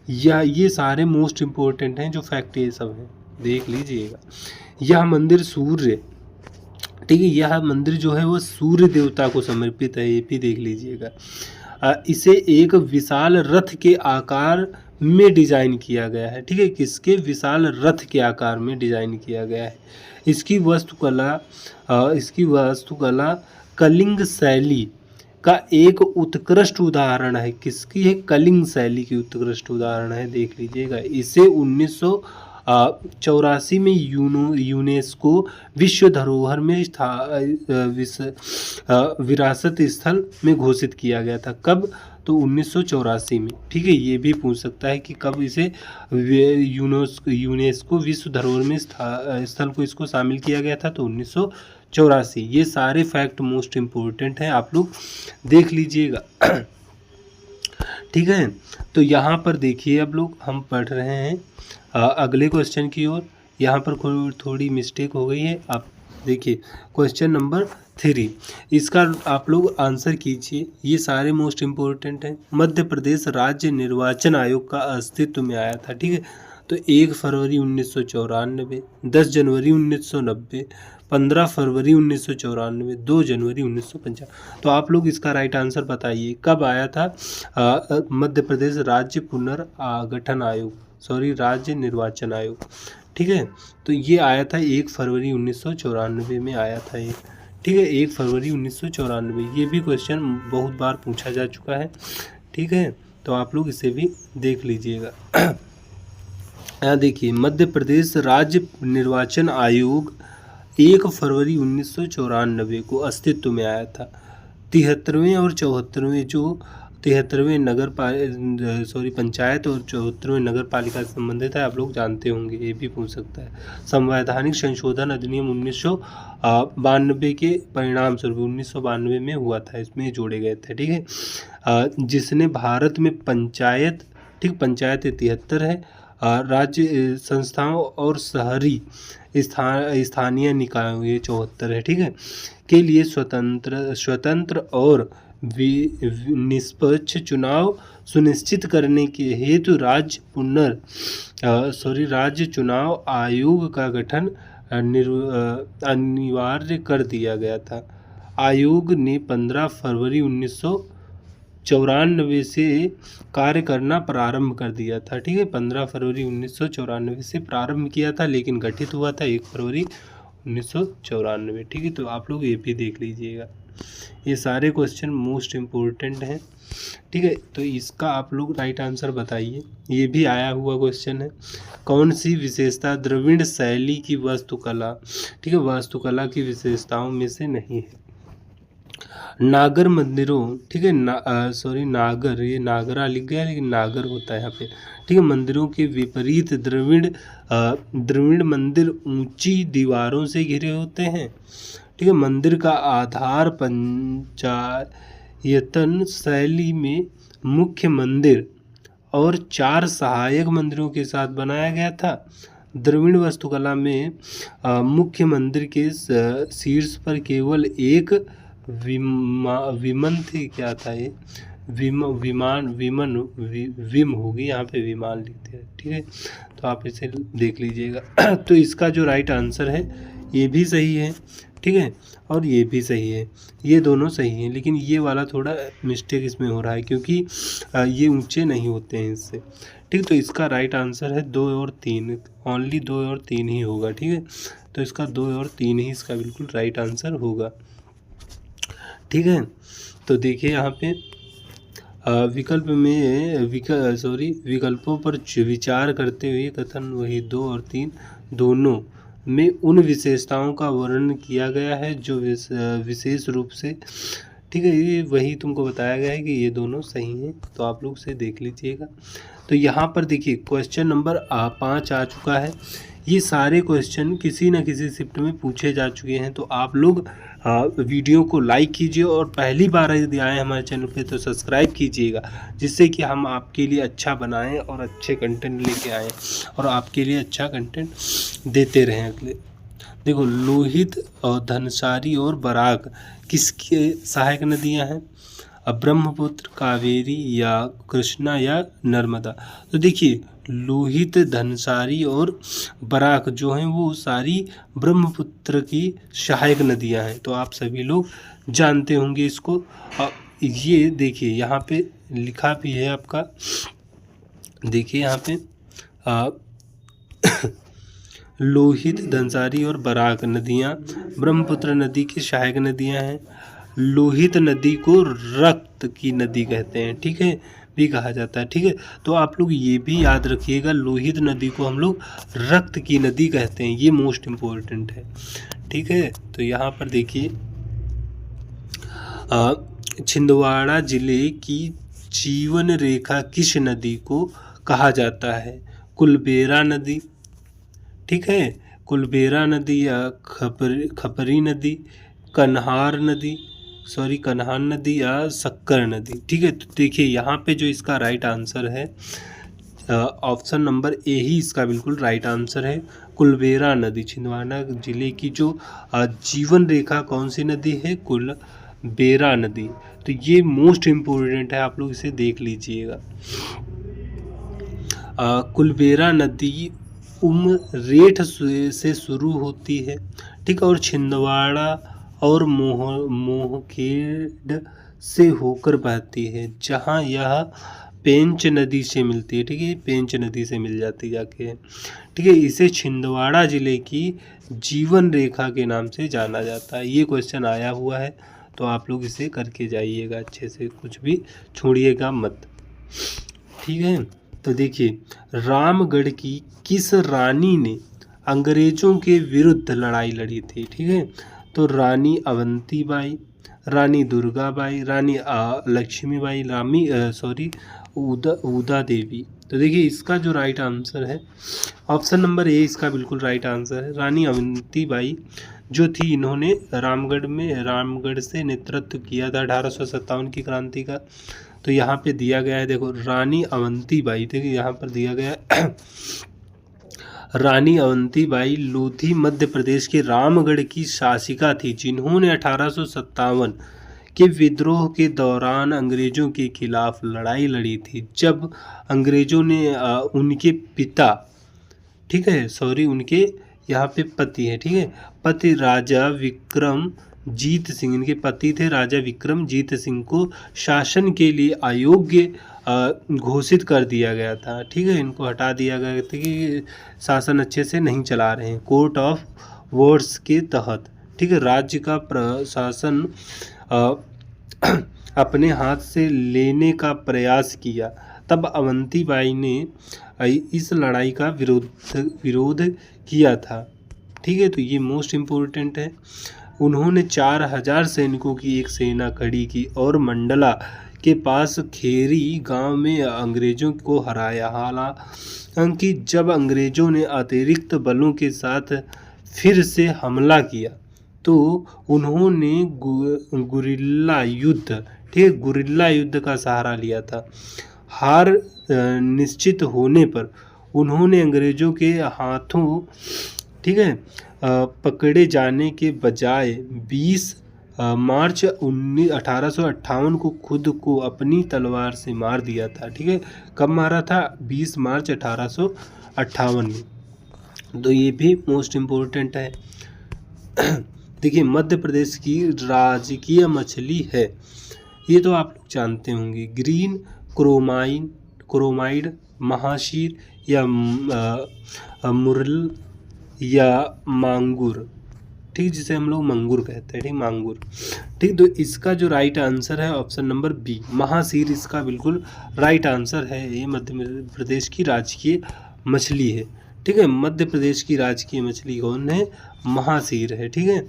S1: या ये सारे मोस्ट इम्पोर्टेंट हैं जो फैक्ट ये सब हैं, देख लीजिएगा। यह मंदिर सूर्य, ठीक है, यह मंदिर जो है वो सूर्य देवता को समर्पित है, ये भी देख लीजिएगा। इसे एक विशाल रथ के आकार में डिजाइन किया गया है, ठीक है। किसके, विशाल रथ के आकार में डिजाइन किया गया है। इसकी वास्तुकला कलिंग शैली का एक उत्कृष्ट उदाहरण है। किसकी है, कलिंग शैली की उत्कृष्ट उदाहरण है, देख लीजिएगा। इसे 1984 में यूनेस्को विश्व धरोहर में विरासत स्थल में घोषित किया गया था। कब, तो 1984 में, ठीक है। ये भी पूछ सकता है कि कब इसे यूनेस्को विश्व धरोहर में स्थल को इसको शामिल किया गया था, तो 1984। ये सारे फैक्ट मोस्ट इम्पोर्टेंट हैं, आप लोग देख लीजिएगा, ठीक है। तो यहाँ पर देखिए अब लोग हम पढ़ रहे हैं अगले क्वेश्चन की ओर। यहाँ पर थोड़ी मिस्टेक हो गई है, आप देखिए क्वेश्चन नंबर 3, इसका आप लोग आंसर कीजिए। ये सारे मोस्ट इम्पोर्टेंट हैं। मध्य प्रदेश राज्य निर्वाचन आयोग का अस्तित्व में आया था, ठीक है। तो 1 फरवरी 1994, 10 जनवरी 1990, 15 फरवरी 1994, 2 जनवरी 1955। तो आप लोग इसका राइट आंसर बताइए, कब आया था मध्य प्रदेश राज्य पुनर्गठन आयोग, राज्य निर्वाचन आयोग, ठीक है। तो ये आया था 1 फरवरी 1994 में आया था ये, ठीक है, 1 फरवरी 1994। ये भी क्वेश्चन बहुत बार पूछा जा चुका है, ठीक है, तो आप लोग इसे भी देख लीजिएगा। यहाँ देखिए, मध्य प्रदेश राज्य निर्वाचन आयोग 1 फरवरी 1994 को अस्तित्व में आया था। 73वें और 74वें जो 73वें पंचायत और 74वें नगर पालिका से संबंधित है, आप लोग जानते होंगे, ये भी पूछ सकता है। संवैधानिक संशोधन अधिनियम 1992 के परिणाम स्वरूप 1992 में हुआ था, इसमें जोड़े गए थे, ठीक है, जिसने भारत में पंचायत 73 है, राज्य संस्थाओं और शहरी स्थानीय निकायों, ये 74 है, ठीक है, के लिए स्वतंत्र और निष्पक्ष चुनाव सुनिश्चित करने के हेतु राज्य चुनाव आयोग का गठन अनिवार्य कर दिया गया था। आयोग ने 15 फरवरी 1994 से कार्य करना प्रारंभ कर दिया था, ठीक है, 15 फरवरी 1994 से प्रारंभ किया था, लेकिन गठित हुआ था 1 फरवरी 1994, ठीक है। तो आप लोग ये भी देख लीजिएगा, ये सारे क्वेश्चन मोस्ट इम्पोर्टेंट हैं, ठीक है। तो इसका आप लोग राइट आंसर बताइए, ये भी आया हुआ क्वेश्चन है। कौन सी विशेषता द्रविड़ शैली की वास्तुकला, ठीक है, वास्तुकला की विशेषताओं में से नहीं है? नागर मंदिरों, ठीक है, नागर, ये नागरा लिख गया लेकिन नागर होता है यहाँ पे, ठीक है। मंदिरों के विपरीत द्रविड़ मंदिर ऊंची दीवारों से घिरे होते हैं, ठीक है। मंदिर का आधार पंचायतन शैली में मुख्य मंदिर और 4 सहायक मंदिरों के साथ बनाया गया था। द्रविड़ वास्तुकला में मुख्य मंदिर के शीर्ष पर केवल एक विमन थी, क्या था ये, विम होगी, यहाँ पे विमान लिखते हैं, ठीक है, तो आप इसे देख लीजिएगा। तो इसका जो राइट आंसर है ये भी सही है, ठीक है, और ये भी सही है, ये दोनों सही हैं, लेकिन ये वाला थोड़ा मिस्टेक इसमें हो रहा है क्योंकि ये ऊंचे नहीं होते हैं इससे, ठीक। तो इसका राइट आंसर है 2 और 3, ओनली 2 और 3 ही होगा, ठीक है। तो इसका 2 और 3 ही इसका बिल्कुल राइट आंसर होगा, ठीक है। तो देखिए यहाँ पे विकल्पों पर विचार करते हुए कथन वही 2 और 3 दोनों में उन विशेषताओं का वर्णन किया गया है जो विशेष रूप से, ठीक है, ये वही तुमको बताया गया है कि ये दोनों सही हैं, तो आप लोग से देख लीजिएगा। तो यहाँ पर देखिए क्वेश्चन नंबर 5 आ चुका है। ये सारे क्वेश्चन किसी न किसी शिफ्ट में पूछे जा चुके हैं, तो आप लोग वीडियो को लाइक कीजिए और पहली बार यदि आए हमारे चैनल पे तो सब्सक्राइब कीजिएगा, जिससे कि हम आपके लिए अच्छा बनाएं और अच्छे कंटेंट लेके आएँ और आपके लिए अच्छा कंटेंट देते रहें अगले। देखो, लोहित और धनसारी और बराक किसके सहायक नदियां हैं? अब ब्रह्मपुत्र, कावेरी या कृष्णा या नर्मदा। तो देखिए, लोहित, धनसारी और बराक जो हैं वो सारी ब्रह्मपुत्र की सहायक नदियां हैं, तो आप सभी लोग जानते होंगे इसको। ये देखिए यहाँ पे लिखा भी है आपका, देखिए यहाँ पे लोहित, धनसारी और बराक नदियाँ ब्रह्मपुत्र नदी की सहायक नदियाँ हैं। लोहित नदी को रक्त की नदी कहते हैं, ठीक है, भी कहा जाता है, ठीक है। तो आप लोग ये भी याद रखिएगा, लोहित नदी को हम लोग रक्त की नदी कहते हैं, ये मोस्ट इम्पोर्टेंट है, ठीक है। तो यहाँ पर देखिए, छिंदवाड़ा जिले की जीवन रेखा किस नदी को कहा जाता है? कुलबेरा नदी, ठीक है, कुलबेरा नदी या खपरी नदी, कन्हार नदी या शक्कर नदी, ठीक है। तो देखिए यहाँ पे जो इसका राइट आंसर है ऑप्शन नंबर ए ही इसका बिल्कुल राइट आंसर है, कुलबेरा नदी। छिंदवाड़ा जिले की जो जीवन रेखा कौन सी नदी है? कुलबेरा नदी। तो ये मोस्ट इम्पोर्टेंट है, आप लोग इसे देख लीजिएगा। कुलबेरा नदी उमरेठ से शुरू होती है, ठीक है, और छिंदवाड़ा और मोहखेड़ से होकर बहती है, जहाँ यह पेंच नदी से मिलती है, ठीक है, पेंच नदी से मिल जाती जाके, ठीक है। इसे छिंदवाड़ा जिले की जीवन रेखा के नाम से जाना जाता है। ये क्वेश्चन आया हुआ है, तो आप लोग इसे करके जाइएगा अच्छे से, कुछ भी छोड़िएगा मत, ठीक है। तो देखिए, रामगढ़ की किस रानी ने अंग्रेजों के विरुद्ध लड़ाई लड़ी थी, ठीक है। तो रानी अवंतीबाई, रानी दुर्गाबाई, रानी लक्ष्मीबाई, उदा देवी। तो देखिए, इसका जो राइट आंसर है ऑप्शन नंबर ए, इसका बिल्कुल राइट आंसर है। रानी अवंतीबाई जो थी, इन्होंने रामगढ़ से नेतृत्व किया था 1857 की क्रांति का। तो यहाँ पे दिया गया है, देखो, रानी अवंतीबाई, देखिए यहाँ पर दिया गया है रानी अवंतीबाई लोधी मध्य प्रदेश के रामगढ़ की शासिका थी, जिन्होंने 1857 के विद्रोह के दौरान अंग्रेजों के खिलाफ लड़ाई लड़ी थी। जब अंग्रेजों ने उनके पिता, ठीक है, सॉरी, उनके यहाँ पे पति है, ठीक है, पति राजा विक्रमजीत सिंह, इनके पति थे राजा विक्रमजीत सिंह को शासन के लिए अयोग्य घोषित कर दिया गया था, ठीक है। इनको हटा दिया गया था कि शासन अच्छे से नहीं चला रहे हैं, कोर्ट ऑफ वॉर्स के तहत, ठीक है। राज्य का प्रशासन अपने हाथ से लेने का प्रयास किया। तब अवंतीबाई ने इस लड़ाई का विरोध किया था, ठीक है। तो ये मोस्ट इम्पोर्टेंट है। उन्होंने 4000 सैनिकों की एक सेना खड़ी की और मंडला के पास खेरी गांव में अंग्रेजों को हराया। हालांकि जब अंग्रेजों ने अतिरिक्त बलों के साथ फिर से हमला किया, तो उन्होंने गुरिल्ला युद्ध, ठीक है, गुरिल्ला युद्ध का सहारा लिया था। हार निश्चित होने पर उन्होंने अंग्रेजों के हाथों, ठीक है, पकड़े जाने के बजाय 20 मार्च 1858 को खुद को अपनी तलवार से मार दिया था, ठीक है। कब मारा था? 20 मार्च 1858 में। तो ये भी मोस्ट इम्पोर्टेंट है। देखिए, मध्य प्रदेश की राजकीय मछली है, ये तो आप लोग जानते होंगे, ग्रीन क्रोमाइड, महाशीर या मुरल या मांगुर, ठीक, जिसे हम लोग मंगूर कहते हैं, ठीक, मांगुर, ठीक। तो इसका जो राइट आंसर है ऑप्शन नंबर बी, महाशीर, इसका बिल्कुल राइट आंसर है। ये मध्य प्रदेश की राजकीय मछली है, ठीक है। मध्य प्रदेश की राजकीय मछली कौन है? महाशीर है, ठीक है।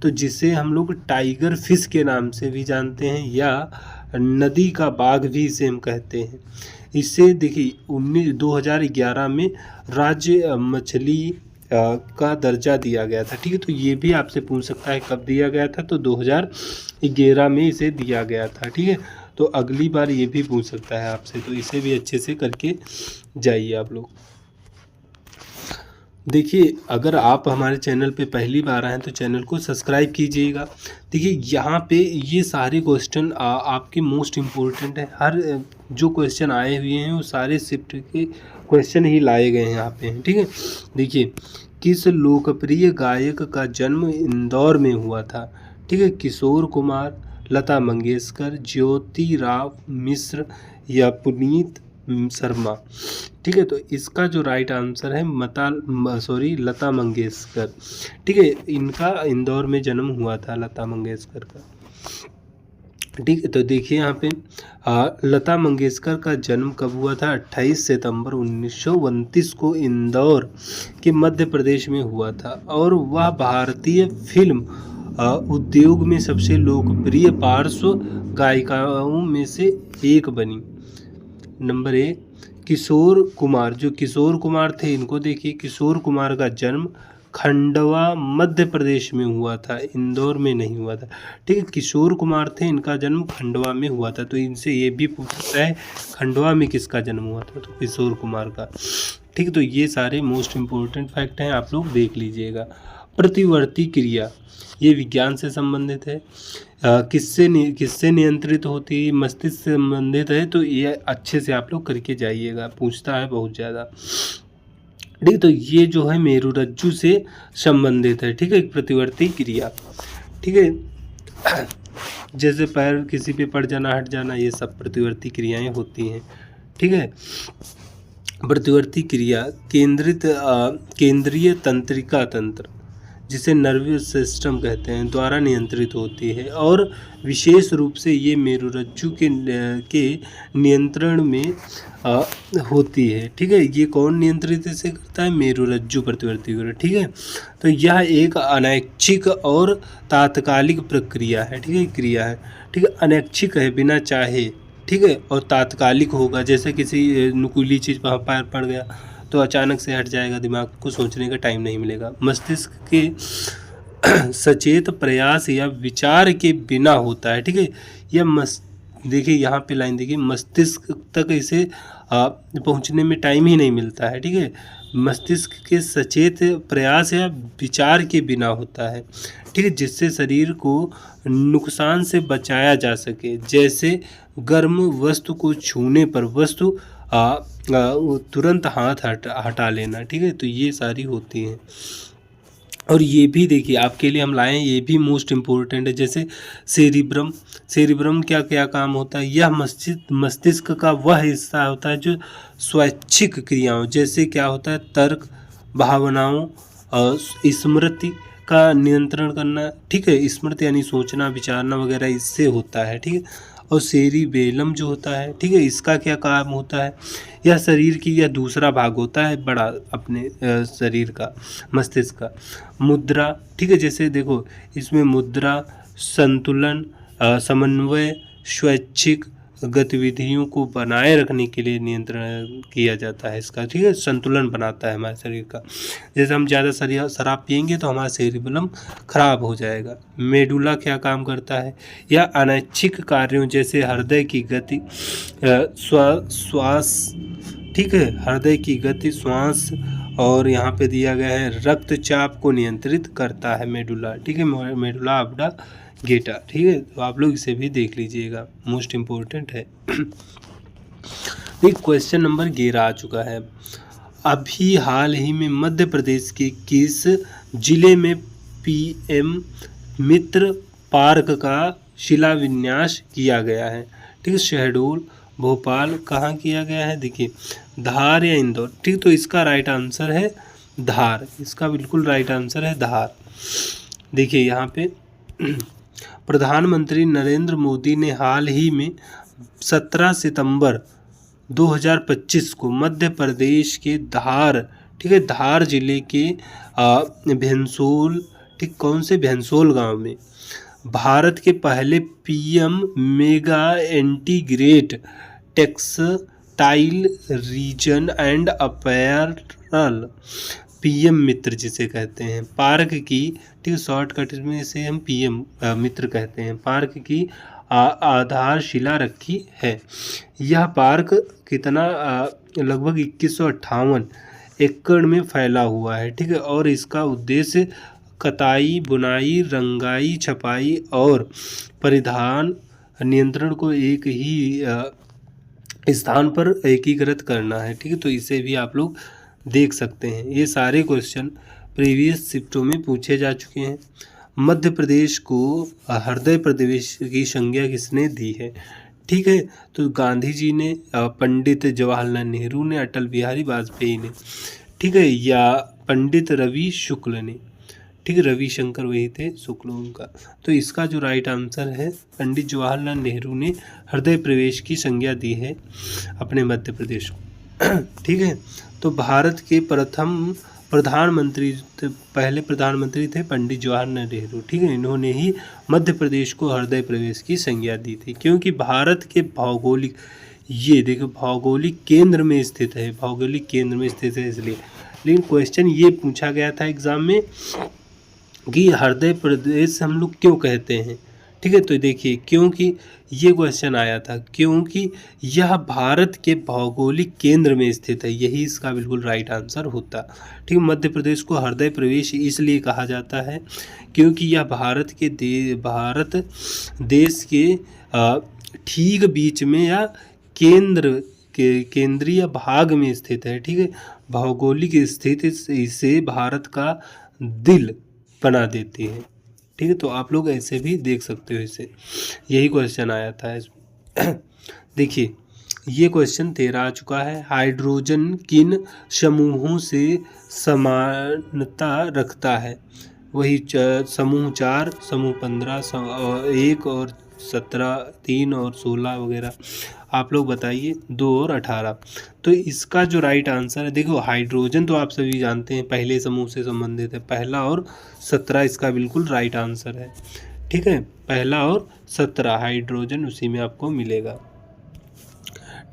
S1: तो जिसे हम लोग टाइगर फिश के नाम से भी जानते हैं, या नदी का बाघ भी इसे हम कहते हैं। इसे देखिए 2011 में राज्य मछली का दर्जा दिया गया था, ठीक है। तो ये भी आपसे पूछ सकता है कब दिया गया था, तो 2011 में इसे दिया गया था, ठीक है। तो अगली बार ये भी पूछ सकता है आपसे, तो इसे भी अच्छे से करके जाइए आप लोग। देखिए, अगर आप हमारे चैनल पे पहली बार आए हैं तो चैनल को सब्सक्राइब कीजिएगा। देखिए, यहाँ पे ये सारे क्वेश्चन आपके मोस्ट इम्पोर्टेंट है। हर जो क्वेश्चन आए हुए हैं वो सारे शिफ्ट के क्वेश्चन ही लाए गए हैं यहाँ पे, ठीक है। देखिए, किस लोकप्रिय गायक का जन्म इंदौर में हुआ था, ठीक है। किशोर कुमार, लता मंगेशकर, ज्योतिराव मिश्र या पुनीत शर्मा, ठीक है। तो इसका जो राइट आंसर है लता मंगेशकर, ठीक है। इनका इंदौर में जन्म हुआ था, लता मंगेशकर का, ठीक है। तो देखिए यहाँ पे लता मंगेशकर का जन्म कब हुआ था? 28 सितंबर 1929 को इंदौर के मध्य प्रदेश में हुआ था, और वह भारतीय फिल्म उद्योग में सबसे लोकप्रिय पार्श्व गायिकाओं में से एक बनी। नंबर 1, किशोर कुमार, जो किशोर कुमार थे, इनको देखिए, किशोर कुमार का जन्म खंडवा मध्य प्रदेश में हुआ था, इंदौर में नहीं हुआ था, ठीक है। किशोर कुमार थे, इनका जन्म खंडवा में हुआ था। तो इनसे ये भी पूछ सकता है खंडवा में किसका जन्म हुआ था, तो किशोर कुमार का, ठीक है। तो ये सारे मोस्ट इम्पोर्टेंट फैक्ट हैं, आप लोग देख लीजिएगा। प्रतिवर्ती क्रिया, ये विज्ञान से संबंधित है। किससे नियंत्रित होती है? मस्तिष्क से संबंधित है। तो ये अच्छे से आप लोग करके जाइएगा, पूछता है बहुत ज़्यादा, ठीक। तो ये जो है मेरुरज्जु से संबंधित है, ठीक है, प्रतिवर्ती क्रिया, ठीक है। जैसे पैर किसी पे पड़ जाना, हट जाना, ये सब प्रतिवर्ती क्रियाएं होती हैं, ठीक है। प्रतिवर्ती क्रिया केंद्रीय तंत्रिका तंत्र, जिसे नर्वस सिस्टम कहते हैं, द्वारा नियंत्रित होती है और विशेष रूप से ये मेरुरज्जु के नियंत्रण में होती है। ठीक है, ये कौन नियंत्रित इसे करता है? मेरुरज्जु प्रतिवर्ती क्रिया। ठीक है, तो यह एक अनैच्छिक और तात्कालिक प्रक्रिया है। ठीक है, क्रिया है। ठीक है, अनैच्छिक है, बिना चाहे। ठीक है, और तात्कालिक होगा, जैसे किसी नुकीली चीज़ पर पैर पड़ गया तो अचानक से हट जाएगा, दिमाग को सोचने का टाइम नहीं मिलेगा। मस्तिष्क के सचेत प्रयास या विचार के बिना होता है। ठीक है, यह देखिए यहाँ पे लाइन देखिए, मस्तिष्क तक इसे पहुँचने में टाइम ही नहीं मिलता है। ठीक है, मस्तिष्क के सचेत प्रयास या विचार के बिना होता है। ठीक है, जिससे शरीर को नुकसान से बचाया जा सके, जैसे गर्म वस्तु को छूने पर वस्तु तुरंत हाथ हटा लेना। ठीक है, तो ये सारी होती हैं। और ये भी देखिए आपके लिए हम लाए हैं, ये भी मोस्ट इम्पोर्टेंट है। जैसे सेरिब्रम क्या क्या काम होता है? यह मस्तिष्क का वह हिस्सा होता है जो स्वैच्छिक क्रियाओं, जैसे क्या होता है, तर्क, भावनाओं और स्मृति का नियंत्रण करना। ठीक है, स्मृति यानी सोचना, विचारना वगैरह, इससे होता है। ठीक है, और सेरिबेलम जो होता है, ठीक है, इसका क्या काम होता है? यह शरीर की यह दूसरा भाग होता है बड़ा अपने शरीर का, मस्तिष्क का। मुद्रा, ठीक है, जैसे देखो इसमें मुद्रा, संतुलन, समन्वय, स्वैच्छिक गतिविधियों को बनाए रखने के लिए नियंत्रण किया जाता है इसका। ठीक है, संतुलन बनाता है हमारे शरीर का। जैसे हम ज़्यादा शराब पियेंगे तो हमारा सेरिबेलम खराब हो जाएगा। मेडुला क्या काम करता है? या अनैच्छिक कार्यों जैसे हृदय की गति, श्वास, ठीक है, हृदय की गति, श्वास, और यहाँ पे दिया गया है रक्तचाप को नियंत्रित करता है मेडुला। ठीक है, मेडुला ऑब्लांगेटा। ठीक है, तो आप लोग इसे भी देख लीजिएगा, मोस्ट इम्पोर्टेंट है। क्वेश्चन नंबर 11 आ चुका है। अभी हाल ही में मध्य प्रदेश के किस जिले में PM मित्र पार्क का शिलान्यास किया गया है? ठीक है, शहडोल, भोपाल, कहाँ किया गया है? देखिए धार या इंदौर। ठीक, तो इसका राइट आंसर है धार। इसका बिल्कुल राइट आंसर है धार। देखिए यहाँ पे प्रधानमंत्री नरेंद्र मोदी ने हाल ही में 17 सितंबर 2025 को मध्य प्रदेश के धार, ठीक है, धार जिले के भैंसोल, ठीक, कौन से भैंसोल गांव में भारत के पहले PM mega integrate textile reason and apparel, PM मित्र जिसे कहते हैं, पार्क की, ठीक, शॉर्टकट में इसे हम PM मित्र कहते हैं, पार्क की आधारशिला रखी है। यह पार्क कितना लगभग 2158 एकड़ में फैला हुआ है। ठीक है, और इसका उद्देश्य कताई, बुनाई, रंगाई, छपाई और परिधान नियंत्रण को एक ही स्थान पर एकीकृत करना है। ठीक है, तो इसे भी आप लोग देख सकते हैं। ये सारे क्वेश्चन प्रीवियस शिफ्टों में पूछे जा चुके हैं। मध्य प्रदेश को हृदय प्रदेश की संज्ञा किसने दी है? ठीक है, तो गांधी जी ने, पंडित जवाहरलाल नेहरू ने, अटल बिहारी वाजपेयी ने, ठीक है, या पंडित रवि शुक्ल ने। ठीक है, रविशंकर वही थे, शुक्ल उनका। तो इसका जो राइट आंसर है, पंडित जवाहरलाल नेहरू ने हृदय प्रदेश की संज्ञा दी है अपने मध्य प्रदेश को। ठीक है, तो भारत के प्रथम प्रधानमंत्री, पहले प्रधानमंत्री थे पंडित जवाहरलाल नेहरू। ठीक है, इन्होंने ही मध्य प्रदेश को हृदय प्रदेश की संज्ञा दी थी, क्योंकि भारत के भौगोलिक, ये देखो भौगोलिक केंद्र में स्थित है, भौगोलिक केंद्र में स्थित है इसलिए। लेकिन क्वेश्चन ये पूछा गया था एग्जाम में कि हृदय प्रदेश हम लोग क्यों कहते हैं? ठीक है, तो देखिए क्योंकि ये क्वेश्चन आया था, क्योंकि यह भारत के भौगोलिक केंद्र में स्थित है, यही इसका बिल्कुल राइट आंसर होता। ठीक है, मध्य प्रदेश को हृदय प्रदेश इसलिए कहा जाता है क्योंकि यह भारत देश के ठीक बीच में या केंद्र के केंद्रीय भाग में स्थित है। ठीक है, भौगोलिक स्थिति इसे भारत का दिल बना देती है। ठीक है, तो आप लोग ऐसे भी देख सकते हो इसे, यही क्वेश्चन आया था इसमें। देखिए ये क्वेश्चन 13 आ चुका है। हाइड्रोजन किन समूहों से समानता रखता है? वही समूह 4, समूह 15, 1 और 17, 3 और 16 वगैरह। आप लोग बताइए 2 और 18। तो इसका जो राइट आंसर है, देखो हाइड्रोजन तो आप सभी जानते हैं पहले समूह से संबंधित है, पहला और 17 इसका बिल्कुल राइट आंसर है। ठीक है, पहला और 17 हाइड्रोजन उसी में आपको मिलेगा।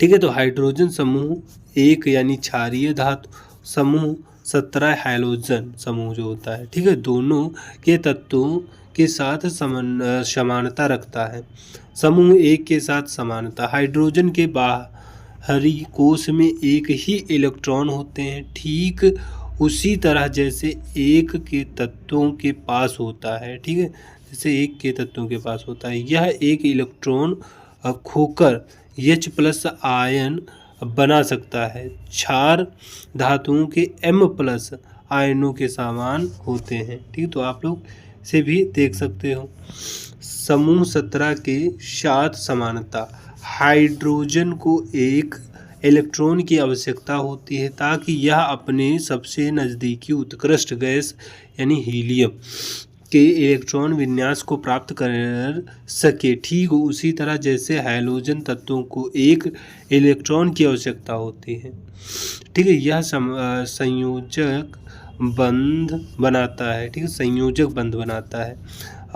S1: ठीक है, तो हाइड्रोजन समूह 1 यानी क्षारीय धातु, समूह 17 हैलोजन समूह जो होता है। ठीक है, दोनों के तत्वों के साथ समानता रखता है। समूह 1 के साथ समानता, हाइड्रोजन के बाहरी कोश में एक ही इलेक्ट्रॉन होते हैं, ठीक उसी तरह जैसे एक के तत्वों के पास होता है। ठीक है, जैसे एक के तत्वों के पास होता है, यह एक इलेक्ट्रॉन खोकर H+ आयन बना सकता है। क्षार धातुओं के M+ आयनों के समान होते हैं। ठीक, तो आप लोग से भी देख सकते हो। समूह 17 के साथ समानता, हाइड्रोजन को एक इलेक्ट्रॉन की आवश्यकता होती है ताकि यह अपने सबसे नज़दीकी उत्कृष्ट गैस यानी हीलियम के इलेक्ट्रॉन विन्यास को प्राप्त कर सके, ठीक उसी तरह जैसे हैलोजन तत्वों को एक इलेक्ट्रॉन की आवश्यकता होती है। ठीक है, यह संयोजक बंध बनाता है। ठीक है, संयोजक बंध बनाता है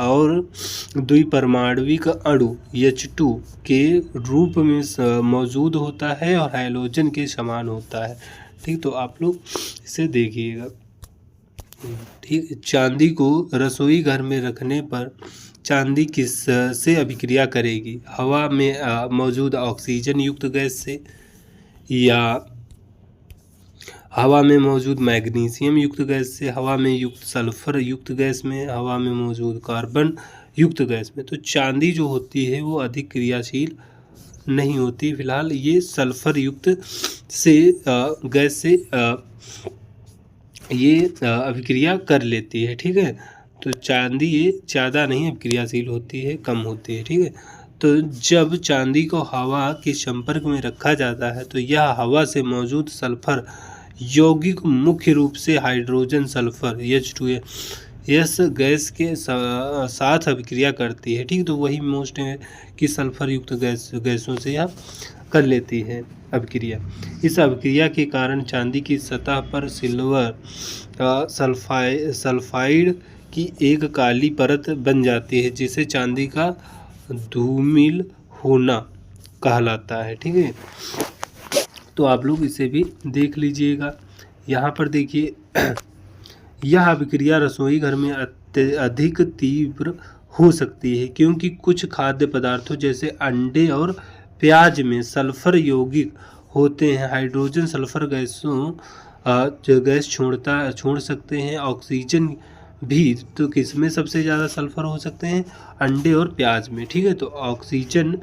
S1: और द्विपरमाणविक अणु H2 के रूप में मौजूद होता है और हैलोजन के समान होता है। ठीक, तो आप लोग इसे देखिएगा। ठीक, चांदी को रसोई घर में रखने पर चांदी किस से अभिक्रिया करेगी? हवा में मौजूद ऑक्सीजन युक्त गैस से, या हवा में मौजूद मैग्नीशियम युक्त गैस से, हवा में युक्त सल्फर युक्त गैस में, हवा में मौजूद कार्बन युक्त गैस में। तो चांदी जो होती है वो अधिक क्रियाशील नहीं होती, फिलहाल ये सल्फर युक्त से गैस से ये अभिक्रिया कर लेती है। ठीक है, तो चांदी ये ज़्यादा नहीं अभिक्रियाशील होती है, कम होती है। ठीक है, तो जब चांदी को हवा के संपर्क में रखा जाता है तो यह हवा से मौजूद सल्फर यौगिक मुख्य रूप से हाइड्रोजन सल्फर H2S गैस के साथ अभिक्रिया करती है। ठीक, तो वही मोस्ट है कि सल्फर युक्त गैसों से यह कर लेती है अभिक्रिया। इस अभिक्रिया के कारण चांदी की सतह पर सिल्वर सल्फाइड की एक काली परत बन जाती है जिसे चांदी का धूमिल होना कहलाता है। ठीक है, तो आप लोग इसे भी देख लीजिएगा। यहाँ पर देखिए यह अभिक्रिया रसोई घर में अधिक तीव्र हो सकती है क्योंकि कुछ खाद्य पदार्थों जैसे अंडे और प्याज में सल्फर यौगिक होते हैं। हाइड्रोजन सल्फर जो गैस छोड़ सकते हैं। ऑक्सीजन भी, तो किसमें सबसे ज़्यादा सल्फर हो सकते हैं? अंडे और प्याज में। ठीक है, तो ऑक्सीजन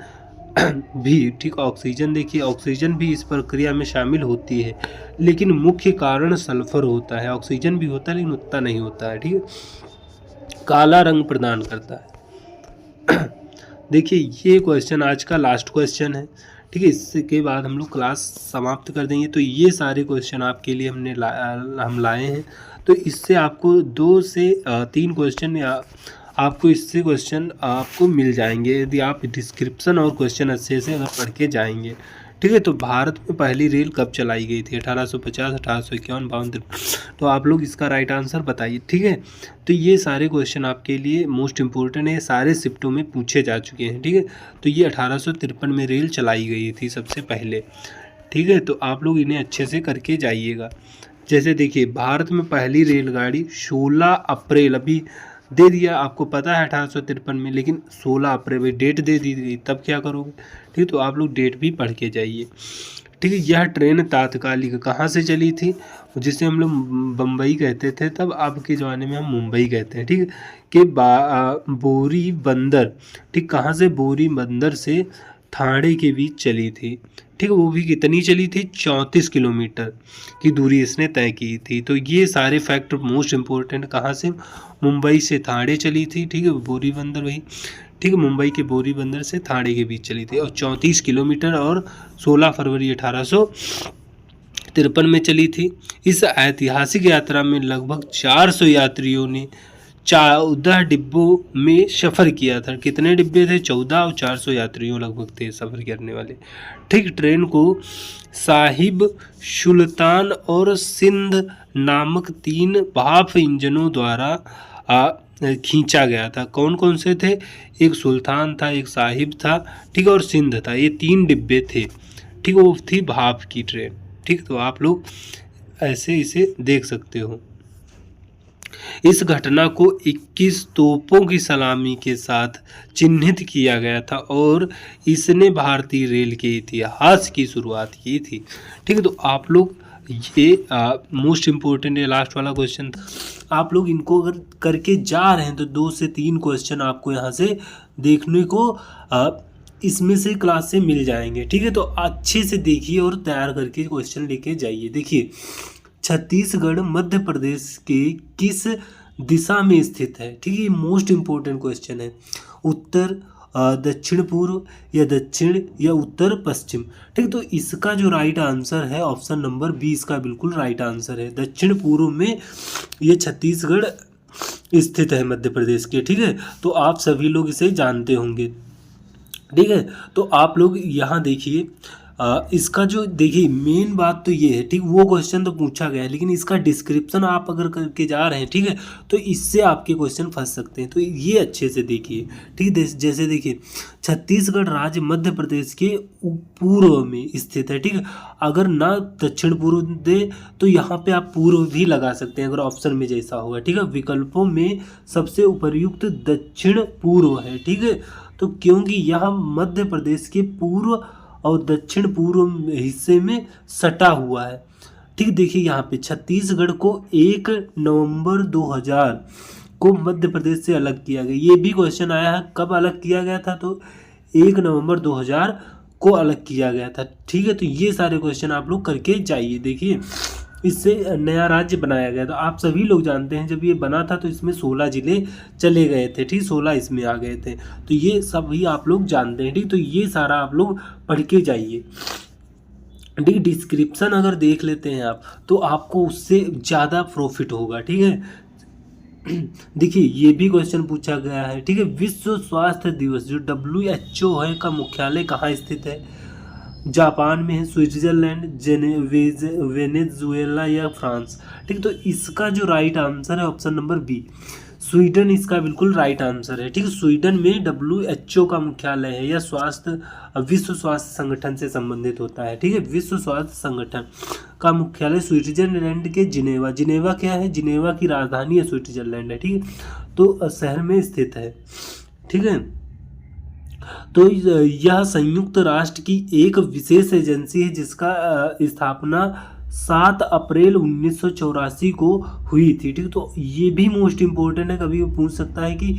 S1: भी, ठीक, ऑक्सीजन देखिए, ऑक्सीजन भी इस प्रक्रिया में शामिल होती है लेकिन मुख्य कारण सल्फर होता है। ऑक्सीजन भी होता है लेकिन उतना नहीं होता है। ठीक है, काला रंग प्रदान करता है। देखिए ये क्वेश्चन आज का लास्ट क्वेश्चन है। ठीक है, इसके बाद हम लोग क्लास समाप्त कर देंगे। तो ये सारे क्वेश्चन आपके लिए हम लाए हैं। तो इससे आपको 2 से 3 क्वेश्चन या आपको इससे क्वेश्चन आपको मिल जाएंगे यदि आप डिस्क्रिप्शन और क्वेश्चन अच्छे से अगर पढ़ के जाएंगे। ठीक है, तो भारत में पहली रेल कब चलाई गई थी? 1850, 1851, 52। तो आप लोग इसका राइट आंसर बताइए। ठीक है, तो ये सारे क्वेश्चन आपके लिए मोस्ट इम्पोर्टेंट है, सारे शिफ्टों में पूछे जा चुके हैं। ठीक है, तो ये 1853 में रेल चलाई गई थी सबसे पहले। ठीक है, तो आप लोग इन्हें अच्छे से करके जाइएगा। जैसे देखिए भारत में पहली रेलगाड़ी 16 अप्रैल, अभी दे दिया आपको पता है 1853 में, लेकिन 16 अप्रैल डेट दे दी गई, तब क्या करोगे? ठीक, तो आप लोग डेट भी पढ़ के जाइए। ठीक है, यह ट्रेन तात्कालिक कहाँ से चली थी? जिसे हम लोग बम्बई कहते थे तब, अब के ज़माने में हम मुंबई कहते हैं। ठीक है, कि बोरी बंदर, ठीक, कहाँ से? बोरी बंदर से ठाणे के बीच चली थी। ठीक है, वो भी कितनी चली थी? 34 किलोमीटर की दूरी इसने तय की थी। तो ये सारे फैक्ट मोस्ट इम्पोर्टेंट, कहाँ से? मुंबई से ठाणे चली थी। ठीक है, बोरी बंदर वही। ठीक है, मुंबई के बोरी बंदर से ठाणे के बीच चली थी और 34 किलोमीटर और 16 फरवरी 1853 में चली थी। इस ऐतिहासिक यात्रा में लगभग 400 यात्रियों ने 14 डिब्बों में सफ़र किया था। कितने डिब्बे थे? 14 और 400 यात्रियों लगभग थे सफ़र करने वाले। ठीक, ट्रेन को साहिब सुल्तान और सिंध नामक 3 भाप इंजनों द्वारा खींचा गया था। कौन कौन से थे? एक सुल्तान था, एक साहिब था, ठीक है, और सिंध था। ये 3 डिब्बे थे। ठीक, वो थी भाप की ट्रेन। ठीक, तो आप लोग ऐसे इसे देख सकते हो। इस घटना को 21 तोपों की सलामी के साथ चिन्हित किया गया था और इसने भारतीय रेल के इतिहास की शुरुआत की थी। ठीक है, तो आप लोग ये मोस्ट इम्पोर्टेंट है, लास्ट वाला क्वेश्चन था। आप लोग इनको अगर करके जा रहे हैं तो 2 से 3 क्वेश्चन आपको यहाँ से देखने को इसमें से क्लास से मिल जाएंगे। ठीक है, तो अच्छे से देखिए और तैयार करके क्वेश्चन लेके जाइए। देखिए, छत्तीसगढ़ मध्य प्रदेश के किस दिशा में स्थित है? ठीक है, ये मोस्ट इम्पोर्टेंट क्वेश्चन है। उत्तर, दक्षिण पूर्व या दक्षिण या उत्तर पश्चिम। ठीक, तो इसका जो राइट आंसर है ऑप्शन नंबर 20 का बिल्कुल राइट आंसर है। दक्षिण पूर्व में ये छत्तीसगढ़ स्थित है मध्य प्रदेश के। ठीक है, तो आप सभी लोग इसे जानते होंगे। ठीक है, तो आप लोग यहाँ देखिए, इसका जो देखिए मेन बात तो ये है। ठीक, वो क्वेश्चन तो पूछा गया है, लेकिन इसका डिस्क्रिप्शन आप अगर करके जा रहे हैं, ठीक है, तो इससे आपके क्वेश्चन फंस सकते हैं। तो ये अच्छे से देखिए। ठीक, जैसे देखिए, छत्तीसगढ़ राज्य मध्य प्रदेश के पूर्व में स्थित है। ठीक है, अगर ना दक्षिण पूर्व दे तो यहाँ पे आप पूर्व भी लगा सकते हैं अगर ऑप्शन में जैसा होगा। ठीक है, विकल्पों में सबसे उपयुक्त दक्षिण पूर्व है। ठीक है, तो क्योंकि यह मध्य प्रदेश के पूर्व और दक्षिण पूर्व हिस्से में सटा हुआ है। ठीक, देखिए यहाँ पे छत्तीसगढ़ को 1 नवंबर 2000 को मध्य प्रदेश से अलग किया गया। ये भी क्वेश्चन आया है, कब अलग किया गया था? तो 1 नवंबर 2000 को अलग किया गया था। ठीक है, तो ये सारे क्वेश्चन आप लोग करके जाइए। देखिए, इससे नया राज्य बनाया गया। तो आप सभी लोग जानते हैं जब ये बना था तो इसमें 16 जिले चले गए थे। ठीक, 16 इसमें आ गए थे। तो ये सभी आप लोग जानते हैं। ठीक, तो ये सारा आप लोग पढ़ के जाइए। ठीक, डिस्क्रिप्शन अगर देख लेते हैं आप तो आपको उससे ज़्यादा प्रॉफिट होगा। ठीक है, देखिए ये भी क्वेश्चन पूछा गया है। ठीक है, विश्व स्वास्थ्य दिवस जो WHO है का मुख्यालय कहाँ स्थित है? जापान में है, स्विट्जरलैंड, वेनेजुएला या फ्रांस। ठीक, तो इसका जो राइट आंसर है ऑप्शन नंबर बी, स्वीडन इसका बिल्कुल राइट आंसर है। ठीक है, स्वीडन में WHO का मुख्यालय है। यह विश्व स्वास्थ्य संगठन से संबंधित होता है। ठीक है, विश्व स्वास्थ्य संगठन का मुख्यालय स्विट्जरलैंड के जिनेवा। जिनेवा क्या है? जिनेवा की राजधानी है स्विट्जरलैंड है। ठीक है, तो शहर में स्थित है। ठीक है, तो यह संयुक्त राष्ट्र की एक विशेष एजेंसी है जिसका स्थापना 7 अप्रैल 1984 को हुई थी। ठीक, तो ये भी मोस्ट इम्पोर्टेंट है, कभी वो पूछ सकता है कि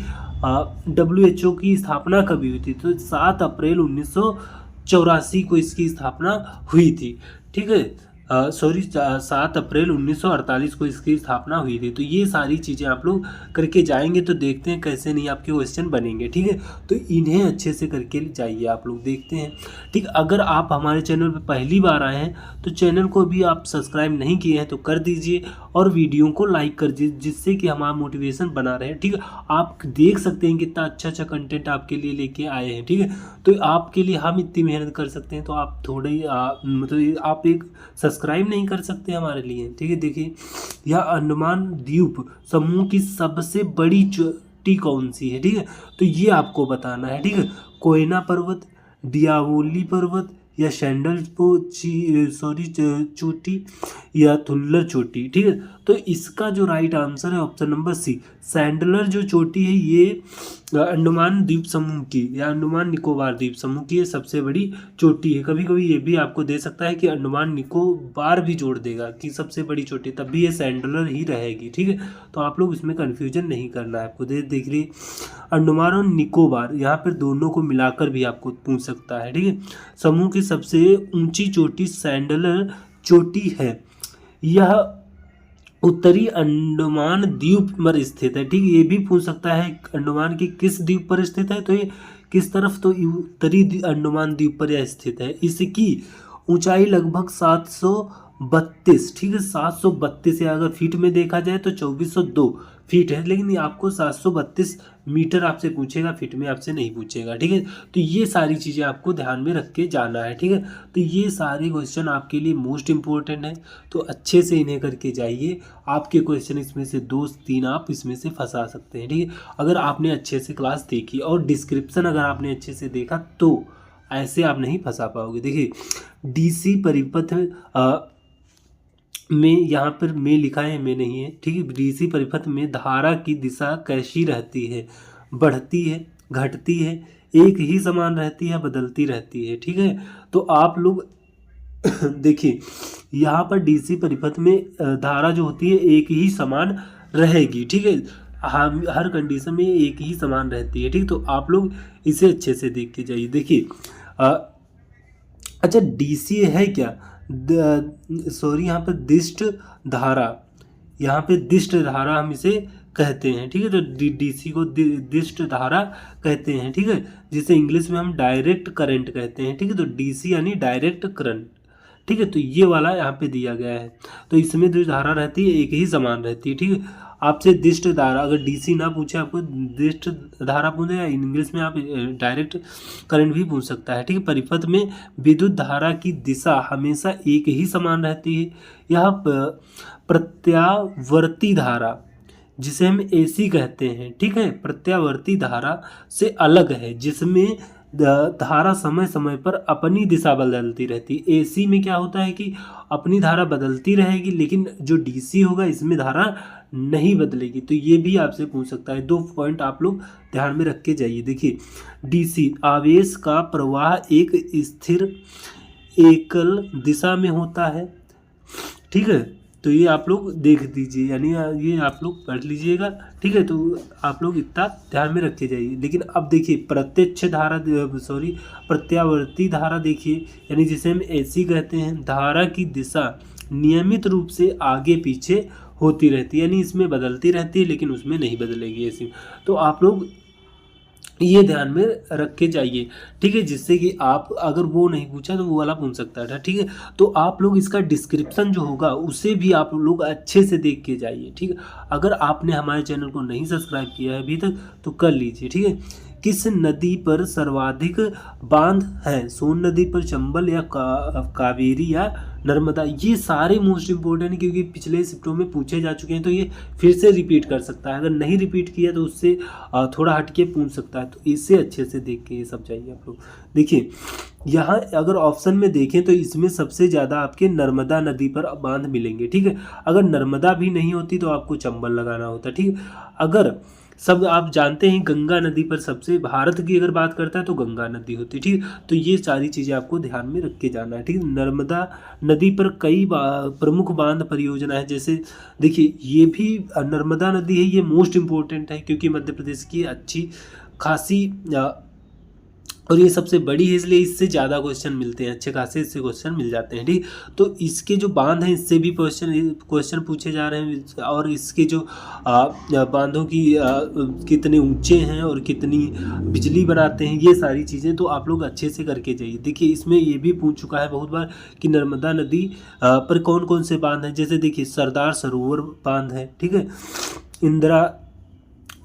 S1: WHO की स्थापना कभी हुई थी? तो 7 अप्रैल 1984 को इसकी स्थापना हुई थी। ठीक है, 7 अप्रैल 1948 को इसकी स्थापना हुई थी। तो ये सारी चीज़ें आप लोग करके जाएंगे तो देखते हैं कैसे नहीं आपके क्वेश्चन बनेंगे। ठीक है, तो इन्हें अच्छे से करके जाइए आप लोग, देखते हैं। ठीक, अगर आप हमारे चैनल पर पहली बार आए हैं तो चैनल को भी आप सब्सक्राइब नहीं किए हैं तो कर दीजिए और वीडियो को लाइक कर दीजिए, जिससे कि हमारा मोटिवेशन बना रहे। ठीक है, आप देख सकते हैं कितना अच्छा अच्छा कंटेंट आपके लिए लेके आए हैं। ठीक है, तो आपके लिए हम इतनी मेहनत कर सकते हैं तो आप थोड़े मतलब आप एक सब्सक्राइब नहीं कर सकते हमारे लिए? ठीक है, देखिए, यह अंडमान द्वीप समूह की सबसे बड़ी चोटी कौन सी है? ठीक है, तो ये आपको बताना है। ठीक है, कोयना पर्वत, डियावोली पर्वत या सैंडल चोटी या थुल्लर चोटी। ठीक है, तो इसका जो राइट आंसर है ऑप्शन नंबर सी, सैंडलर जो चोटी है ये अंडमान द्वीप समूह की या अंडमान निकोबार द्वीप समूह की सबसे बड़ी चोटी है। कभी कभी ये भी आपको दे सकता है कि अंडमान निकोबार भी जोड़ देगा कि सबसे बड़ी चोटी, तब भी ये सैंडलर ही रहेगी। ठीक है, तो आप लोग इसमें कन्फ्यूजन नहीं करना है आपको। देख रही अंडमान और निकोबार, यहाँ पर दोनों को मिलाकर भी आपको पूछ सकता है। ठीक है, समूह की सबसे ऊंची चोटी सैंडलर चोटी है। यह उत्तरी अंडमान द्वीप पर स्थित है। ठीक है, ये भी पूछ सकता है अंडमान की किस द्वीप पर स्थित है, तो ये किस तरफ, तो उत्तरी अंडमान द्वीप पर यह स्थित है। इसकी ऊंचाई लगभग 732, ठीक है 732, या अगर फीट में देखा जाए तो 2402 फीट है, लेकिन ये आपको 732 मीटर आपसे पूछेगा, फीट में आपसे नहीं पूछेगा। ठीक है, तो ये सारी चीज़ें आपको ध्यान में रख के जाना है। ठीक है, तो ये सारे क्वेश्चन आपके लिए मोस्ट इम्पोर्टेंट है, तो अच्छे से इन्हें करके जाइए। आपके क्वेश्चन इसमें से 2-3 आप इसमें से फंसा सकते हैं। ठीक है, अगर आपने अच्छे से क्लास देखी और डिस्क्रिप्शन अगर आपने अच्छे से देखा तो ऐसे आप नहीं फंसा पाओगे। देखिए डीसी परिपथ में यहाँ पर में लिखा है, में नहीं है। ठीक है, डीसी परिपथ में धारा की दिशा कैसी रहती है, बढ़ती है, घटती है, एक ही समान रहती है, बदलती रहती है। ठीक है, तो आप लोग देखिए यहाँ पर डीसी परिपथ में धारा जो होती है एक ही समान रहेगी। ठीक है, हम हर कंडीशन में एक ही समान रहती है। ठीक, तो आप लोग इसे अच्छे से देख के जाइए। देखिए अच्छा डीसी है क्या, सॉरी यहाँ पर दिष्ट धारा, यहाँ पे दिष्ट धारा हम इसे कहते हैं। ठीक है, तो डीसी को दिष्ट धारा कहते हैं। ठीक है, जिसे इंग्लिश में हम डायरेक्ट करंट कहते हैं। ठीक है, तो डीसी यानी डायरेक्ट करंट। ठीक है, तो ये वाला यहाँ पे दिया गया है, तो इसमें जो धारा रहती है एक ही समान रहती है। ठीक है, आपसे दिष्ट धारा अगर डीसी ना पूछे, आपको दिष्ट धारा पूछे, या इंग्लिश में आप डायरेक्ट करंट भी पूछ सकता है। ठीक है, परिपथ में विद्युत धारा की दिशा हमेशा एक ही समान रहती है। यह प्रत्यावर्ती धारा जिसे हम एसी कहते हैं, ठीक है, प्रत्यावर्ती धारा से अलग है, जिसमें धारा समय समय पर अपनी दिशा बदलती रहती है। एसी में क्या होता है कि अपनी धारा बदलती रहेगी, लेकिन जो डीसी होगा इसमें धारा नहीं बदलेगी। तो ये भी आपसे पूछ सकता है। 2 पॉइंट आप लोग ध्यान में रख के जाइए। देखिए डीसी आवेश का प्रवाह एक स्थिर एकल दिशा में होता है। ठीक है, तो ये आप लोग देख दीजिए, यानी ये आप लोग पढ़ लीजिएगा। ठीक है, तो आप लोग इतना ध्यान में रखे जाइए। लेकिन अब देखिए प्रत्यक्ष धारा, सॉरी प्रत्यावर्ती धारा देखिए, यानी जिसे हम एसी कहते हैं, धारा की दिशा नियमित रूप से आगे पीछे होती रहती है, यानी इसमें बदलती रहती है लेकिन उसमें नहीं बदलेगी ऐसी। तो आप लोग ये ध्यान में रख के जाइए। ठीक है, जिससे कि आप अगर वो नहीं पूछा तो वो वाला पूछ सकता था। ठीक है, तो आप लोग इसका डिस्क्रिप्शन जो होगा उसे भी आप लोग अच्छे से देख के जाइए। ठीक है, अगर आपने हमारे चैनल को नहीं सब्सक्राइब किया है अभी तक तो कर लीजिए। ठीक है, किस नदी पर सर्वाधिक बांध है, सोन नदी पर, चंबल, या कावेरी, या नर्मदा। ये सारे मोस्ट इंपॉर्टेंट क्योंकि पिछले शिफ्टों में पूछे जा चुके हैं, तो ये फिर से रिपीट कर सकता है। अगर नहीं रिपीट किया तो उससे थोड़ा हटके पूछ सकता है, तो इसे अच्छे से देख के ये सब चाहिए आप लोग। देखिए यहाँ अगर ऑप्शन में देखें तो इसमें सबसे ज़्यादा आपके नर्मदा नदी पर बांध मिलेंगे। ठीक है, अगर नर्मदा भी नहीं होती तो आपको चंबल लगाना होता। ठीक है, अगर सब आप जानते हैं गंगा नदी पर सबसे, भारत की अगर बात करता है तो गंगा नदी होती है। ठीक, तो ये सारी चीज़ें आपको ध्यान में रख के जाना है। ठीक, नर्मदा नदी पर कई प्रमुख बांध परियोजना है। जैसे देखिए ये भी नर्मदा नदी है, ये मोस्ट इम्पोर्टेंट है क्योंकि मध्य प्रदेश की अच्छी खासी और ये सबसे बड़ी है, इसलिए इससे ज़्यादा क्वेश्चन मिलते हैं, अच्छे खासे इससे क्वेश्चन मिल जाते हैं। ठीक, तो इसके जो बांध हैं इससे भी क्वेश्चन पूछे जा रहे हैं, और इसके जो बांधों की कितने ऊंचे हैं और कितनी बिजली बनाते हैं, ये सारी चीज़ें तो आप लोग अच्छे से करके जाइए। देखिए इसमें ये भी पूछ चुका है बहुत बार कि नर्मदा नदी पर कौन कौन से बांध हैं। जैसे देखिए सरदार सरोवर बांध है, ठीक है, इंदिरा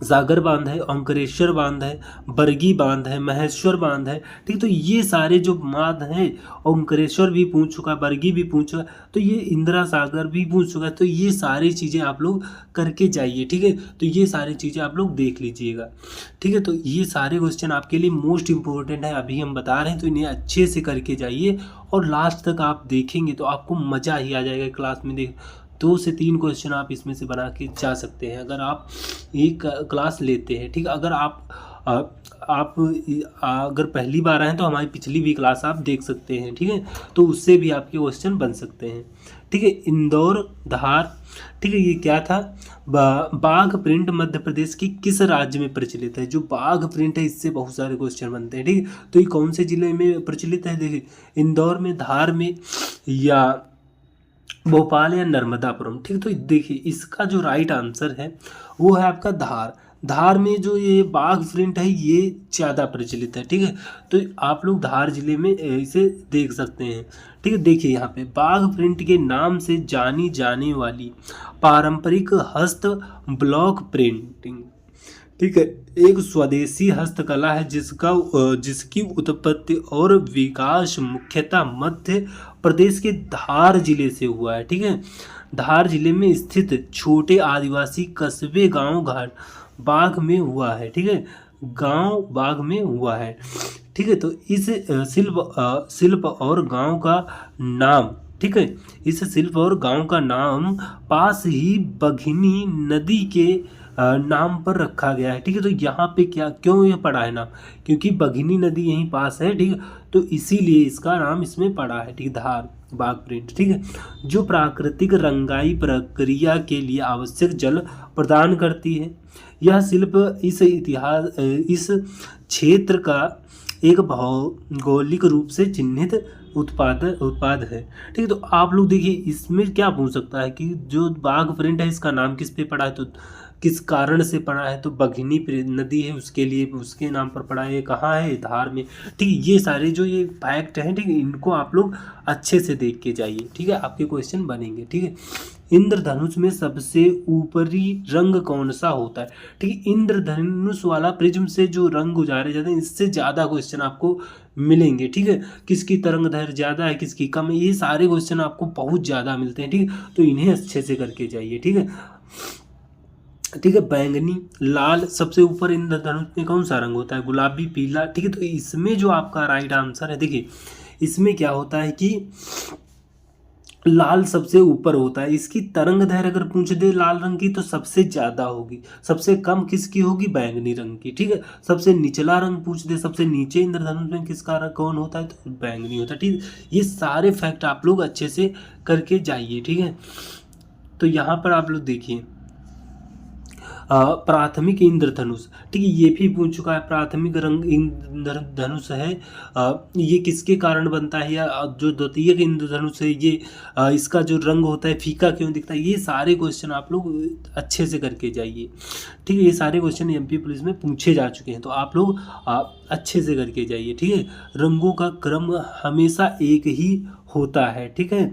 S1: सागर बांध है, ओंकारेश्वर बांध है, बरगी बांध है, महेश्वर बांध है। ठीक, तो ये सारे जो बांध हैं, ओंकारेश्वर भी पूछ चुका, बरगी भी पूछ चुका, तो ये इंदिरा सागर भी पूछ चुका। तो ये सारी चीज़ें आप लोग करके जाइए। ठीक है, तो ये सारी चीज़ें आप लोग देख लीजिएगा। ठीक है, तो ये सारे क्वेश्चन आपके लिए मोस्ट इंपॉर्टेंट है, अभी हम बता रहे हैं, तो इन्हें अच्छे से करके जाइए और लास्ट तक आप देखेंगे तो आपको मज़ा ही आ जाएगा क्लास में। देख 2 से 3 क्वेश्चन आप इसमें से बना के जा सकते हैं अगर आप एक क्लास लेते हैं। ठीक, अगर आप अगर पहली बार आए हैं तो हमारी पिछली भी क्लास आप देख सकते हैं। ठीक है, तो उससे भी आपके क्वेश्चन बन सकते हैं। ठीक है, इंदौर धार, ठीक है, ये क्या था, बाघ प्रिंट मध्य प्रदेश की किस राज्य में प्रचलित है। जो बाघ प्रिंट है इससे बहुत सारे क्वेश्चन बनते हैं। ठीक है, तो ये कौन से जिले में प्रचलित है, देखिए इंदौर में, धार में, या भोपाल या नर्मदापुरम। ठीक है, तो देखिए इसका जो राइट आंसर है वो है आपका धार। धार में जो ये बाघ प्रिंट है ये ज़्यादा प्रचलित है। ठीक है, तो आप लोग धार जिले में इसे देख सकते हैं। ठीक है, देखिए यहाँ पे बाघ प्रिंट के नाम से जानी जाने वाली पारंपरिक हस्त ब्लॉक प्रिंटिंग, ठीक है, एक स्वदेशी हस्तकला है जिसकी उत्पत्ति और विकास मुख्यतः मध्य प्रदेश के धार जिले से हुआ है। ठीक है, धार जिले में स्थित छोटे आदिवासी कस्बे गांव घाट बाग में हुआ है। ठीक है, गांव बाग में हुआ है। ठीक है, तो इस शिल्प और गांव का नाम, ठीक है, इस शिल्प और गांव का नाम पास ही बघनी नदी के नाम पर रखा गया है। ठीक है, तो यहाँ पे क्या क्यों ये पड़ा है नाम, क्योंकि बघनी नदी यहीं पास है। ठीक है, तो इसीलिए इसका नाम इसमें पड़ा है। ठीक है, धार बाघ प्रिंट। ठीक है, जो प्राकृतिक रंगाई प्रक्रिया के लिए आवश्यक जल प्रदान करती है। यह शिल्प इस क्षेत्र का एक भौगोलिक रूप से चिन्हित उत्पाद है। ठीक है, तो आप लोग देखिए इसमें क्या पूछ सकता है कि जो बाघ प्रिंट है इसका नाम किस पे पड़ा है, तो किस कारण से पड़ा है, तो बघनी नदी है उसके लिए उसके नाम पर पड़ा है। ये कहाँ है, धार में। ठीक है, ये सारे जो ये फैक्ट हैं, ठीक है, इनको आप लोग अच्छे से देख के जाइए। ठीक है, आपके क्वेश्चन बनेंगे। ठीक है, इंद्रधनुष में सबसे ऊपरी रंग कौन सा होता है। ठीक है, इंद्रधनुष वाला प्रिज्म से जो रंग गुजारे जाते हैं इससे ज़्यादा क्वेश्चन आपको मिलेंगे। ठीक है, किसकी तरंग दैर्घ्य ज़्यादा है, किसकी कम है, ये सारे क्वेश्चन आपको बहुत ज़्यादा मिलते हैं। ठीक है, तो इन्हें अच्छे से करके जाइए। ठीक है, ठीक है, बैंगनी लाल सबसे ऊपर इंद्रधनुष में कौन सा रंग होता है, गुलाबी पीला। ठीक है, तो इसमें जो आपका राइट आंसर है, देखिए इसमें क्या होता है कि लाल सबसे ऊपर होता है। इसकी तरंग दैर्घ्य अगर पूछ दे लाल रंग की तो सबसे ज़्यादा होगी, सबसे कम किसकी होगी, बैंगनी रंग की। ठीक है, सबसे निचला रंग पूछ दे सबसे नीचे इंद्रधनुष में किसका रंग कौन होता है, तो बैंगनी होता है। ठीक है, ये सारे फैक्ट आप लोग अच्छे से करके जाइए। ठीक है, तो यहाँ पर आप लोग देखिए प्राथमिक इंद्रधनुष। ठीक है, ये भी पूछ चुका है, प्राथमिक रंग इंद्रधनुष है ये किसके कारण बनता है, या जो द्वितीयक इंद्रधनुष है ये इसका जो रंग होता है फीका क्यों दिखता है। ये सारे क्वेश्चन आप लोग अच्छे से करके जाइए। ठीक है, ये सारे क्वेश्चन एमपी पुलिस में पूछे जा चुके हैं, तो आप लोग अच्छे से करके जाइए। ठीक है, रंगों का क्रम हमेशा एक ही होता है। ठीक है,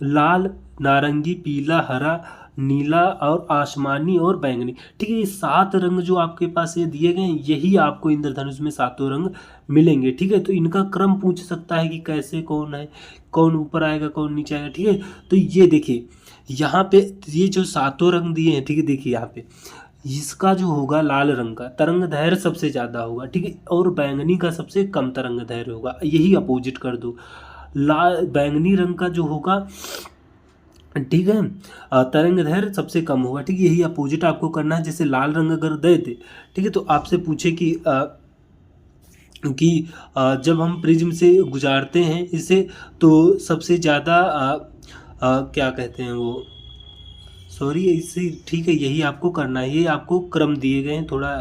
S1: लाल, नारंगी, पीला, हरा, नीला और आसमानी और बैंगनी। ठीक है, ये 7 रंग जो आपके पास ये दिए गए हैं यही आपको इंद्रधनुष में 7 रंग मिलेंगे। ठीक है, तो इनका क्रम पूछ सकता है कि कैसे कौन है, कौन ऊपर आएगा कौन नीचे आएगा। ठीक है, तो ये देखिए यहाँ पे ये जो 7 रंग दिए हैं, ठीक है, देखिए यहाँ पे इसका जो होगा लाल रंग का तरंग दैर्घ्य सबसे ज़्यादा होगा। ठीक है, और बैंगनी का सबसे कम तरंग दैर्घ्य होगा, यही अपोजिट कर दो। लाल बैंगनी रंग का जो होगा, ठीक है, तरंग दैर्घ्य सबसे कम होगा। ठीक है, यही अपोजिट आपको करना है। जैसे लाल रंग अगर दे दे, ठीक है, तो आपसे पूछे कि जब हम प्रिज्म से गुजारते हैं इसे तो सबसे ज़्यादा क्या कहते हैं वो, सॉरी इसे, ठीक है, यही आपको करना है। ये आपको क्रम दिए गए हैं, थोड़ा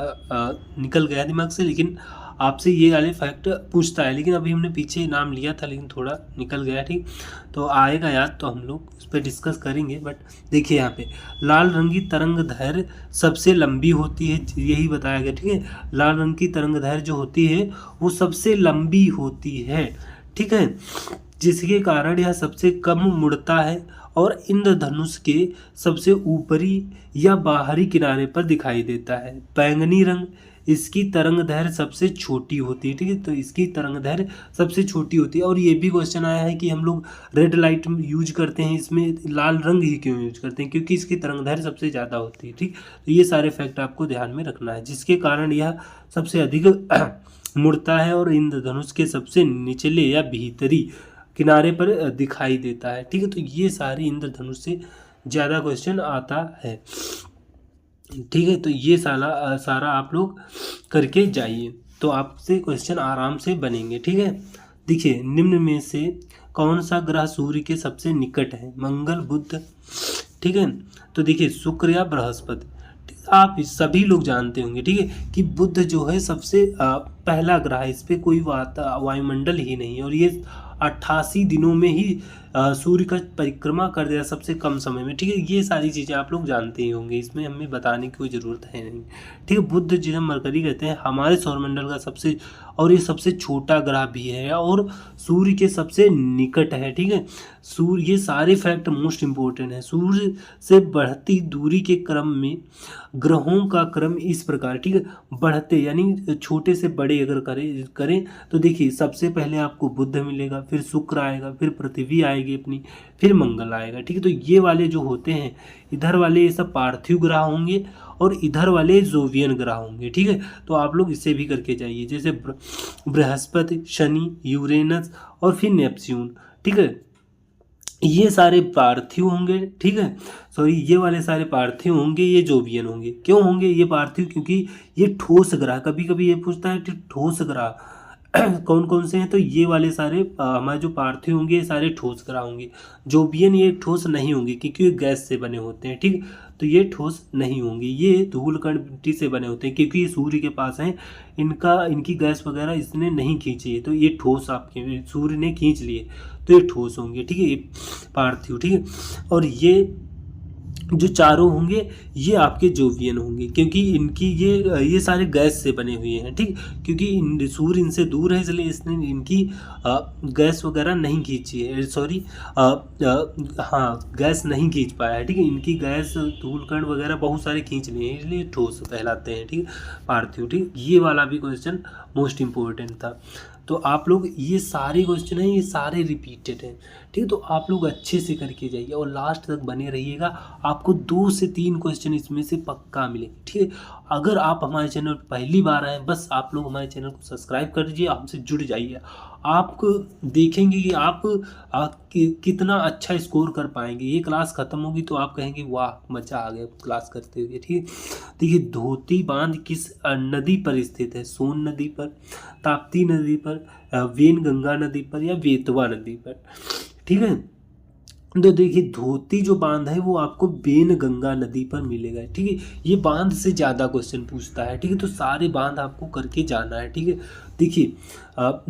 S1: निकल गया दिमाग से, लेकिन आपसे ये वाले फैक्ट पूछता है। लेकिन अभी हमने पीछे नाम लिया था लेकिन थोड़ा निकल गया। ठीक, तो आएगा याद तो हम लोग उस पर डिस्कस करेंगे। बट देखिए यहाँ पे लाल रंग की तरंग दैर्घ्य सबसे लंबी होती है, यही बताया गया। ठीक है, लाल रंग की तरंग दैर्घ्य जो होती है वो सबसे लंबी होती है। ठीक है, जिसके कारण यह सबसे कम मुड़ता है और इंद्रधनुष के सबसे ऊपरी या बाहरी किनारे पर दिखाई देता है। बैंगनी रंग, इसकी तरंग दैर्घ्य सबसे छोटी होती है। ठीक है, तो इसकी तरंग दैर्घ्य सबसे छोटी होती है। और ये भी क्वेश्चन आया है कि हम लोग रेड लाइट यूज करते हैं, इसमें लाल रंग ही क्यों यूज करते हैं, क्योंकि इसकी तरंग दैर्घ्य सबसे ज़्यादा होती है। ठीक, तो ये सारे फैक्ट आपको ध्यान में रखना है, जिसके कारण यह सबसे अधिक मुड़ता है और इंद्रधनुष के सबसे निचले या भीतरी किनारे पर दिखाई देता है। ठीक है, तो ये सारी इंद्रधनुष से ज़्यादा क्वेश्चन आता है। ठीक है, तो ये सारा आप लोग करके जाइए तो आपसे क्वेश्चन आराम से बनेंगे। ठीक है, देखिए निम्न में से कौन सा ग्रह सूर्य के सबसे निकट है, मंगल, बुध। ठीक है, तो देखिए शुक्र या बृहस्पति। आप सभी लोग जानते होंगे, ठीक है, कि बुध जो है सबसे पहला ग्रह है, इस पर कोई वायुमंडल ही नहीं है और ये 88 दिनों में ही सूर्य का परिक्रमा कर दिया सबसे कम समय में। ठीक है, ये सारी चीज़ें आप लोग जानते ही होंगे, इसमें हमें बताने की कोई ज़रूरत है नहीं। ठीक है, बुध जिसे मरकरी कहते हैं हमारे सौरमंडल का सबसे, और ये सबसे छोटा ग्रह भी है और सूर्य के सबसे निकट है। ठीक है, सूर्य, ये सारे फैक्ट मोस्ट इम्पोर्टेंट है। सूर्य से बढ़ती दूरी के क्रम में ग्रहों का क्रम इस प्रकार, ठीक है, बढ़ते यानी छोटे से बड़े अगर करें तो देखिए सबसे पहले आपको बुध मिलेगा, फिर शुक्र आएगा, फिर पृथ्वी आएगी अपनी, फिर मंगल आएगा। ठीक है, तो ये वाले जो होते हैं, इधर वाले ये सब पार्थिव ग्रह होंगे और इधर वाले जोवियन ग्रह होंगे। ठीक है, तो आप लोग इसे भी करके जाइए, जैसे बृहस्पति, शनि, यूरेनस और फिर नेपच्यून। ठीक है, ये सारे पार्थिव होंगे। ठीक है, सॉरी, ये वाले सारे पार्थिव होंगे, ये जोवियन होंगे। क्यों होंगे ये पार्थिव? क्योंकि ये ठोस ग्रह, कभी कभी ये पूछता है कि ठोस ग्रह कौन कौन से हैं, तो ये वाले सारे हमारे जो पार्थिव होंगे ये सारे ठोस ग्रह होंगे। जोवियन ये ठोस नहीं होंगे क्योंकि ये गैस से बने होते हैं। ठीक, तो ये ठोस नहीं होंगे, ये धूल कण मिट्टी से बने होते हैं क्योंकि ये सूर्य के पास हैं, इनकी गैस वगैरह इसने नहीं खींची है, तो ये ठोस आपके सूर्य ने खींच लिए, तो ये ठोस होंगे। ठीक है, ये पार्थिव। ठीक है, और ये जो चारों होंगे ये आपके जोवियन होंगे क्योंकि इनकी ये सारे गैस से बने हुए हैं। ठीक, क्योंकि सूर्य इनसे दूर है इसलिए इसने इनकी गैस वगैरह नहीं खींची है, सॉरी हाँ, गैस नहीं खींच पाया है। ठीक है, इनकी गैस धूलकण वगैरह बहुत सारे खींच लिए हैं इसलिए ठोस कहलाते हैं। ठीक, पार्थिव। ठीक, ये वाला भी क्वेश्चन मोस्ट इम्पोर्टेंट था। तो आप लोग ये सारे क्वेश्चन हैं, ये सारे रिपीटेड हैं। ठीक है, तो आप लोग अच्छे से करके जाइए और लास्ट तक बने रहिएगा, आपको 2 से 3 क्वेश्चन इसमें से पक्का मिलेंगे। ठीक है, अगर आप हमारे चैनल पर पहली बार आए, बस आप लोग हमारे चैनल को सब्सक्राइब कर दीजिए, हमसे जुड़ जाइए। आप देखेंगे कि आप कितना अच्छा स्कोर कर पाएंगे। ये क्लास ख़त्म होगी तो आप कहेंगे वाह मज़ा आ गया क्लास करते हुए। ठीक है, देखिए धोती बांध किस नदी पर स्थित है? सोन नदी पर, ताप्ती नदी पर, वेन गंगा नदी पर या बेतवा नदी पर? ठीक है, तो देखिए धोती जो बांध है वो आपको बेन गंगा नदी पर मिलेगा। ठीक है, ये बांध से ज़्यादा क्वेश्चन पूछता है। ठीक है, तो सारे बांध आपको करके जाना है। ठीक है, देखिए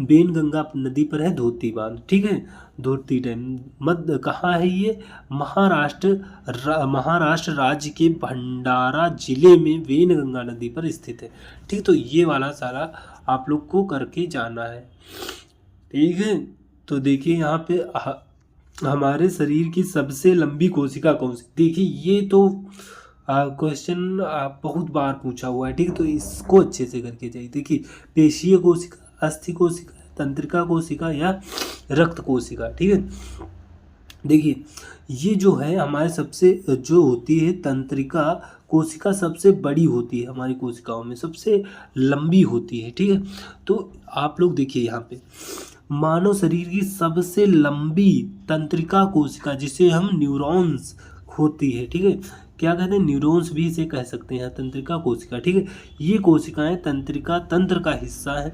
S1: बेन गंगा नदी पर है धोती बांध। ठीक है, धोती डैम मध्य कहाँ है? ये महाराष्ट्र राज्य के भंडारा जिले में वेन गंगा नदी पर स्थित है। ठीक, तो ये वाला सारा आप लोग को करके जाना है। ठीक है, तो देखिए यहाँ पे हमारे शरीर की सबसे लंबी कोशिका कौन सी? देखिए ये तो क्वेश्चन बहुत बार पूछा हुआ है। ठीक है, तो इसको अच्छे से करके जाइए। देखिए पेशीय कोशिका, अस्थि कोशिका, तंत्रिका कोशिका या रक्त कोशिका। ठीक है, देखिए ये जो है हमारे सबसे जो होती है तंत्रिका कोशिका सबसे बड़ी होती है, हमारी कोशिकाओं में सबसे लंबी होती है। ठीक है, तो आप लोग देखिए यहाँ पे मानव शरीर की सबसे लंबी तंत्रिका कोशिका जिसे हम न्यूरॉन्स होती है। ठीक है, क्या कहते हैं? न्यूरॉन्स भी इसे कह सकते हैं, तंत्रिका कोशिका। ठीक है, ये कोशिकाएं तंत्रिका तंत्र का हिस्सा है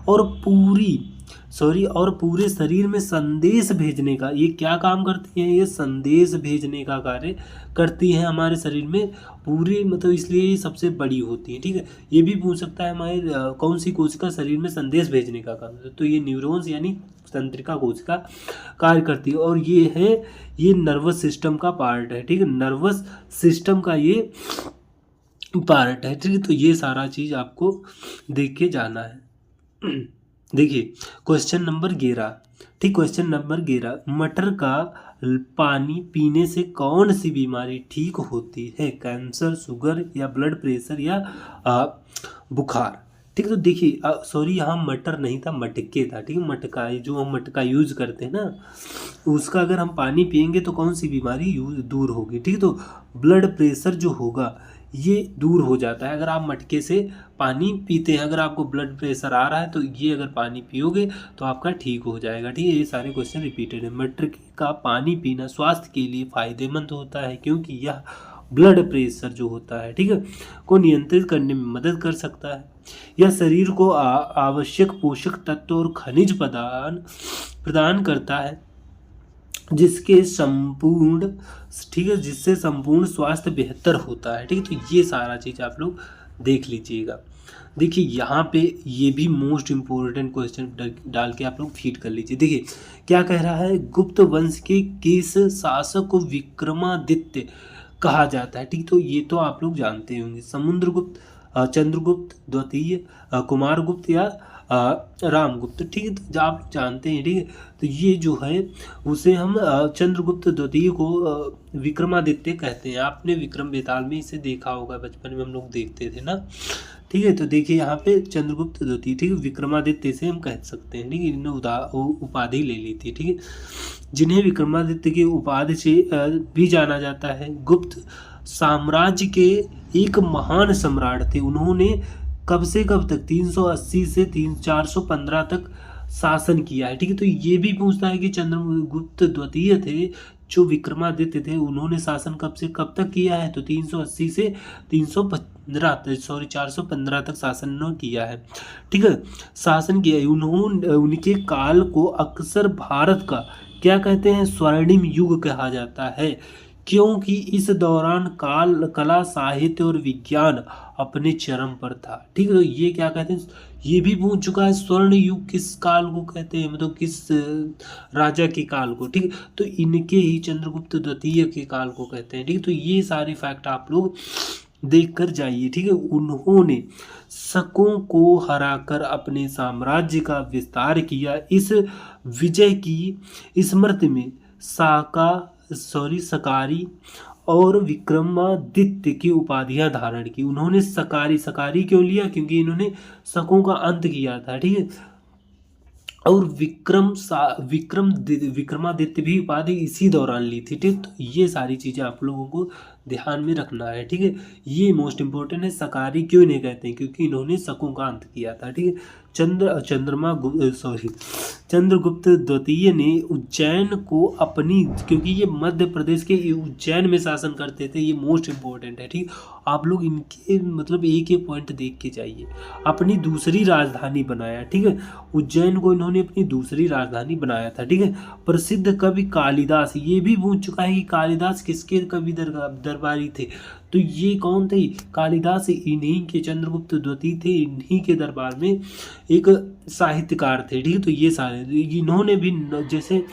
S1: और पूरे शरीर में संदेश भेजने का ये क्या काम करती हैं? ये संदेश भेजने का कार्य करती हैं हमारे शरीर में पूरी, मतलब इसलिए ये सबसे बड़ी होती है। ठीक है, ये भी पूछ सकता है हमारे कौन सी कोशिका शरीर में संदेश भेजने का काम है, तो ये न्यूरॉन्स यानी तंत्रिका कोशिका कार्य करती है और ये नर्वस सिस्टम का पार्ट है। ठीक है, नर्वस सिस्टम का ये पार्ट है। ठीक है, तो ये सारा चीज़ आपको देख के जाना है। देखिए क्वेश्चन नंबर 11। ठीक, क्वेश्चन नंबर 11, मटर का पानी पीने से कौन सी बीमारी ठीक होती है? कैंसर, शुगर या ब्लड प्रेशर या बुखार? ठीक है, तो देखिए सॉरी यहाँ मटर नहीं था, मटके था। ठीक है, मटका, जो हम मटका यूज करते हैं ना, उसका अगर हम पानी पियेंगे तो कौन सी बीमारी दूर होगी? ठीक है, तो ब्लड प्रेशर जो होगा ये दूर हो जाता है अगर आप मटके से पानी पीते हैं। अगर आपको ब्लड प्रेशर आ रहा है तो ये अगर पानी पियोगे तो आपका ठीक हो जाएगा। ठीक है, ये सारे क्वेश्चन रिपीटेड है। मटर का पानी पीना स्वास्थ्य के लिए फायदेमंद होता है क्योंकि यह ब्लड प्रेशर जो होता है, ठीक है, को नियंत्रित करने में मदद कर सकता है। यह शरीर को आवश्यक पोषक तत्व और खनिज प्रदान करता है जिससे संपूर्ण स्वास्थ्य बेहतर होता है। ठीक है, तो ये सारा चीज़ आप लोग देख लीजिएगा। देखिए यहाँ पे ये भी मोस्ट इम्पोर्टेंट क्वेश्चन डाल के आप लोग फीड कर लीजिए। देखिए क्या कह रहा है, गुप्त वंश के किस शासक को विक्रमादित्य कहा जाता है। ठीक, तो ये तो आप लोग जानते होंगे, समुद्रगुप्त, चंद्रगुप्त द्वितीय, कुमारगुप्त या रामगुप्त। ठीक है, तो आप जानते हैं। ठीक है, तो ये जो है उसे हम चंद्रगुप्त द्वितीय को विक्रमादित्य कहते हैं। आपने विक्रम बेताल में इसे देखा होगा, बचपन में हम लोग देखते थे ना। ठीक है, तो देखिए यहाँ पे चंद्रगुप्त द्वितीय, ठीक है, विक्रमादित्य से हम कह सकते हैं। ठीक है, इन्होंने उपाधि ले ली थी। ठीक है, जिन्हें विक्रमादित्य की उपाधि से भी जाना जाता है। गुप्त साम्राज्य के एक महान सम्राट थे। उन्होंने कब से कब तक 380 से 415 तक शासन किया है। ठीक है, तो ये भी पूछता है कि चंद्रगुप्त द्वितीय थे जो विक्रमादित्य थे, उन्होंने शासन कब से कब तक किया है, तो 380 से 415 तक शासन उन्होंने किया है। ठीक है, शासन किया है उन्होंने। उनके काल को अक्सर भारत का क्या कहते हैं, स्वर्णिम युग कहा जाता है, क्योंकि इस दौरान कला साहित्य और विज्ञान अपने चरम पर था। ठीक है, तो ये क्या कहते हैं, ये भी पूछ चुका है, स्वर्ण युग किस काल को कहते हैं, मतलब किस राजा के काल को। ठीक है, तो इनके ही चंद्रगुप्त द्वितीय के काल को कहते हैं। ठीक है, तो ये सारे फैक्ट आप लोग देख कर जाइए। ठीक है, उन्होंने शकों को हराकर अपने साम्राज्य का विस्तार किया। इस विजय की स्मृति में सकारी और विक्रमादित्य की उपाधियां धारण की। उन्होंने सकारी क्यों लिया, क्योंकि इन्होंने शकों का अंत किया था। ठीक है, और विक्रमादित्य भी उपाधि इसी दौरान ली थी। ठीक, तो ये सारी चीज़ें आप लोगों को ध्यान में रखना है। ठीक है, ये मोस्ट इंपॉर्टेंट है। सकारी क्यों नहीं कहते हैं, क्योंकि इन्होंने शकों का अंत किया था। ठीक है, चंद्रगुप्त द्वितीय ने उज्जैन को अपनी, क्योंकि ये मध्य प्रदेश के उज्जैन में शासन करते थे, ये मोस्ट इंपॉर्टेंट है। ठीक, आप लोग इनके मतलब एक एक पॉइंट देख के जाइए। अपनी दूसरी राजधानी बनाया। ठीक है, उज्जैन को इन्होंने अपनी दूसरी राजधानी बनाया था। ठीक है, प्रसिद्ध कवि कालिदास, ये भी पूछ चुका है कि कालिदास किसके कवि दरबारी थे, तो ये कौन थे, कालिदास इन्हीं के, चंद्रगुप्त द्वितीय थे, इन्हीं के दरबार में एक साहित्यकार थे। ठीक है, तो ये सारे इन्होंने भी, जैसे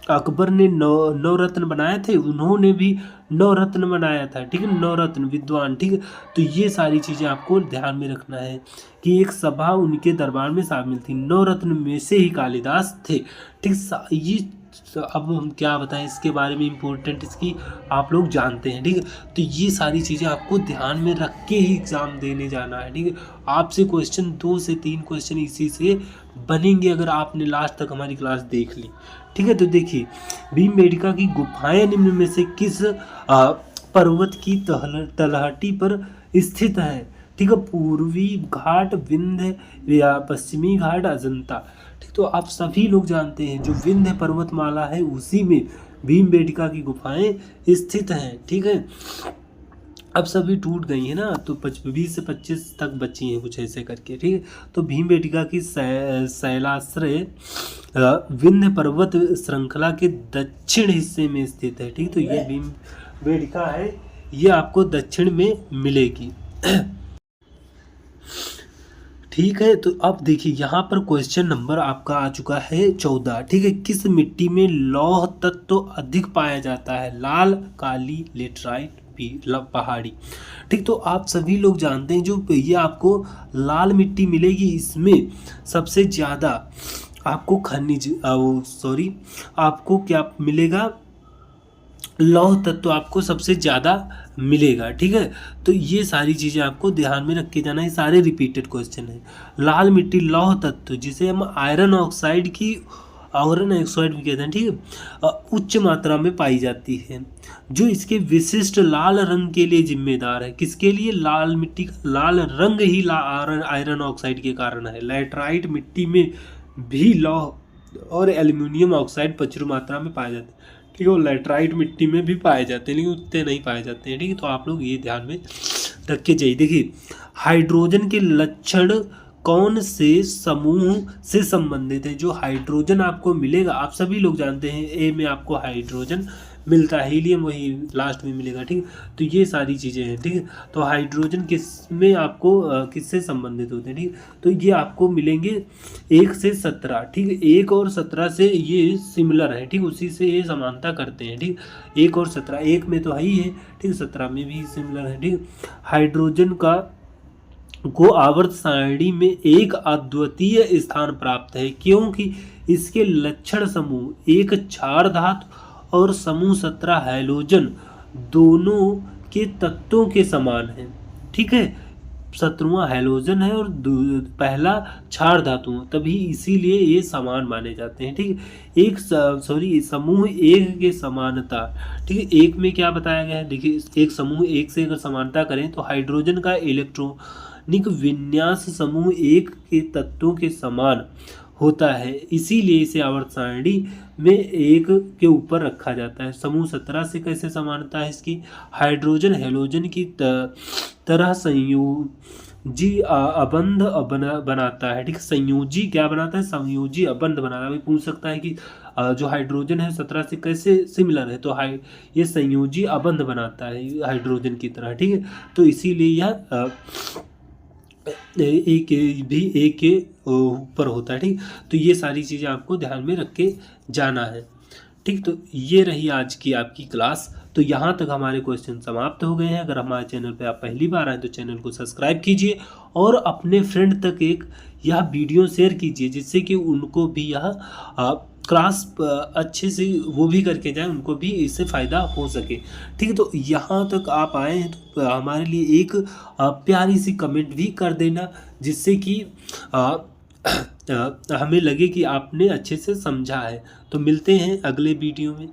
S1: अकबर ने नवरत्न बनाए थे, उन्होंने भी नवरत्न बनाया था। ठीक है, नवरत्न विद्वान। ठीक है, तो ये सारी चीज़ें आपको ध्यान में रखना है कि एक सभा उनके दरबार में शामिल थी, नवरत्न में से ही कालिदास थे। ठीक, ये अब हम क्या बताएं इसके बारे में, इम्पोर्टेंट इसकी आप लोग जानते हैं। ठीक है, तो ये सारी चीज़ें आपको ध्यान में रख के ही एग्ज़ाम देने जाना है। ठीक है, आपसे क्वेश्चन 2 से 3 क्वेश्चन इसी से बनेंगे अगर आपने लास्ट तक हमारी क्लास देख ली। ठीक है, तो देखिए, भीमबेटका की गुफाएं निम्न में से किस पर्वत की तलहटी पर स्थित है। ठीक है, पूर्वी घाट, विंध्य या पश्चिमी घाट, अजंता। ठीक, तो आप सभी लोग जानते हैं जो विंध्य पर्वतमाला है उसी में भीमबेटका की गुफाएं स्थित हैं। ठीक है, अब सभी टूट गई है ना, तो 20 से 25 तक बची हैं कुछ ऐसे करके। ठीक है, तो भीमबेटका की शैलाश्रय विंध्य पर्वत श्रृंखला के दक्षिण हिस्से में स्थित है। ठीक, तो ये भीमबेटका है, ये आपको दक्षिण में मिलेगी। ठीक है, तो अब देखिए यहाँ पर क्वेश्चन नंबर आपका आ चुका है 14। ठीक है, किस मिट्टी में लौह तत्व अधिक पाया जाता है, लाल, काली, लेटराइट, पहाड़ी। ठीक, तो आप सभी लोग जानते हैं जो ये आपको लाल मिट्टी मिलेगी, इसमें सबसे ज़्यादा आपको खनिज आपको क्या मिलेगा, लौह तत्व आपको सबसे ज़्यादा मिलेगा। ठीक है, तो ये सारी चीज़ें आपको ध्यान में रख के जाना है, सारे रिपीटेड क्वेश्चन है। लाल मिट्टी लौह तत्व जिसे हम आयरन ऑक्साइड भी कहते हैं। ठीक है, उच्च मात्रा में पाई जाती है, जो इसके विशिष्ट लाल रंग के लिए जिम्मेदार है। किसके लिए, लाल मिट्टी का लाल रंग ही आयरन ऑक्साइड के कारण है। लैटराइट मिट्टी में भी लौह और एल्यूमिनियम ऑक्साइड प्रचुर मात्रा में पाए जाते हैं। ठीक है, वो लैटराइट मिट्टी में भी पाए जाते हैं, लेकिन उतने नहीं पाए जाते हैं। ठीक है, तो आप लोग ये ध्यान में रख के जाइए। देखिए, हाइड्रोजन के लक्षण कौन से समूह से संबंधित है। जो हाइड्रोजन आपको मिलेगा, आप सभी लोग जानते हैं, ए में आपको हाइड्रोजन मिलता है, हीलियम वही लास्ट में मिलेगा, ठीक। तो ये सारी चीज़ें हैं, ठीक है। तो हाइड्रोजन किस में आपको किससे संबंधित होते हैं, ठीक। तो ये आपको मिलेंगे 1 से 17, ठीक है। 1 और 17 से ये सिमिलर है, ठीक, उसी से ये समानता करते हैं, ठीक। 1 और 17, 1 में तो है ही है, ठीक, 17 में भी सिमिलर है, ठीक। हाइड्रोजन को आवर्त सारणी में एक अद्वितीय स्थान प्राप्त है क्योंकि इसके लक्षण समूह एक क्षार धातु और समूह 17 हैलोजन दोनों के तत्वों के समान है, ठीक है। 17वां हैलोजन है और पहला क्षार धातु है, तभी इसीलिए ये समान माने जाते हैं, ठीक है। एक समूह एक के समानता, ठीक है। एक में क्या बताया गया है, देखिए एक समूह एक से अगर समानता करें तो हाइड्रोजन का इलेक्ट्रॉनिक विन्यास समूह एक के तत्वों के समान होता है, इसीलिए इसे आवर्त सारणी में एक के ऊपर रखा जाता है। समूह 17 से कैसे समानता है इसकी, हाइड्रोजन हैलोजन की तरह संयोजी अबंध बनाता है, ठीक। संयोजी क्या बनाता है, संयोजी अबंध बनाता है। अभी पूछ सकता है कि जो हाइड्रोजन है 17 से कैसे सिमिलर है, तो ये संयोजी अबंध बनाता है हाइड्रोजन की तरह, ठीक है। तो इसीलिए यह एक भी एक के ऊपर होता है, ठीक। तो ये सारी चीज़ें आपको ध्यान में रख के जाना है, ठीक। तो ये रही आज की आपकी क्लास। तो यहाँ तक हमारे क्वेश्चन समाप्त हो गए हैं। अगर हमारे चैनल पे आप पहली बार आए तो चैनल को सब्सक्राइब कीजिए और अपने फ्रेंड तक यह वीडियो शेयर कीजिए, जिससे कि उनको भी यह क्लास अच्छे से वो भी करके जाए, उनको भी इससे फ़ायदा हो सके, ठीक है। तो यहाँ तक आप आए हैं तो हमारे लिए एक प्यारी सी कमेंट भी कर देना, जिससे कि हमें लगे कि आपने अच्छे से समझा है। तो मिलते हैं अगले वीडियो में।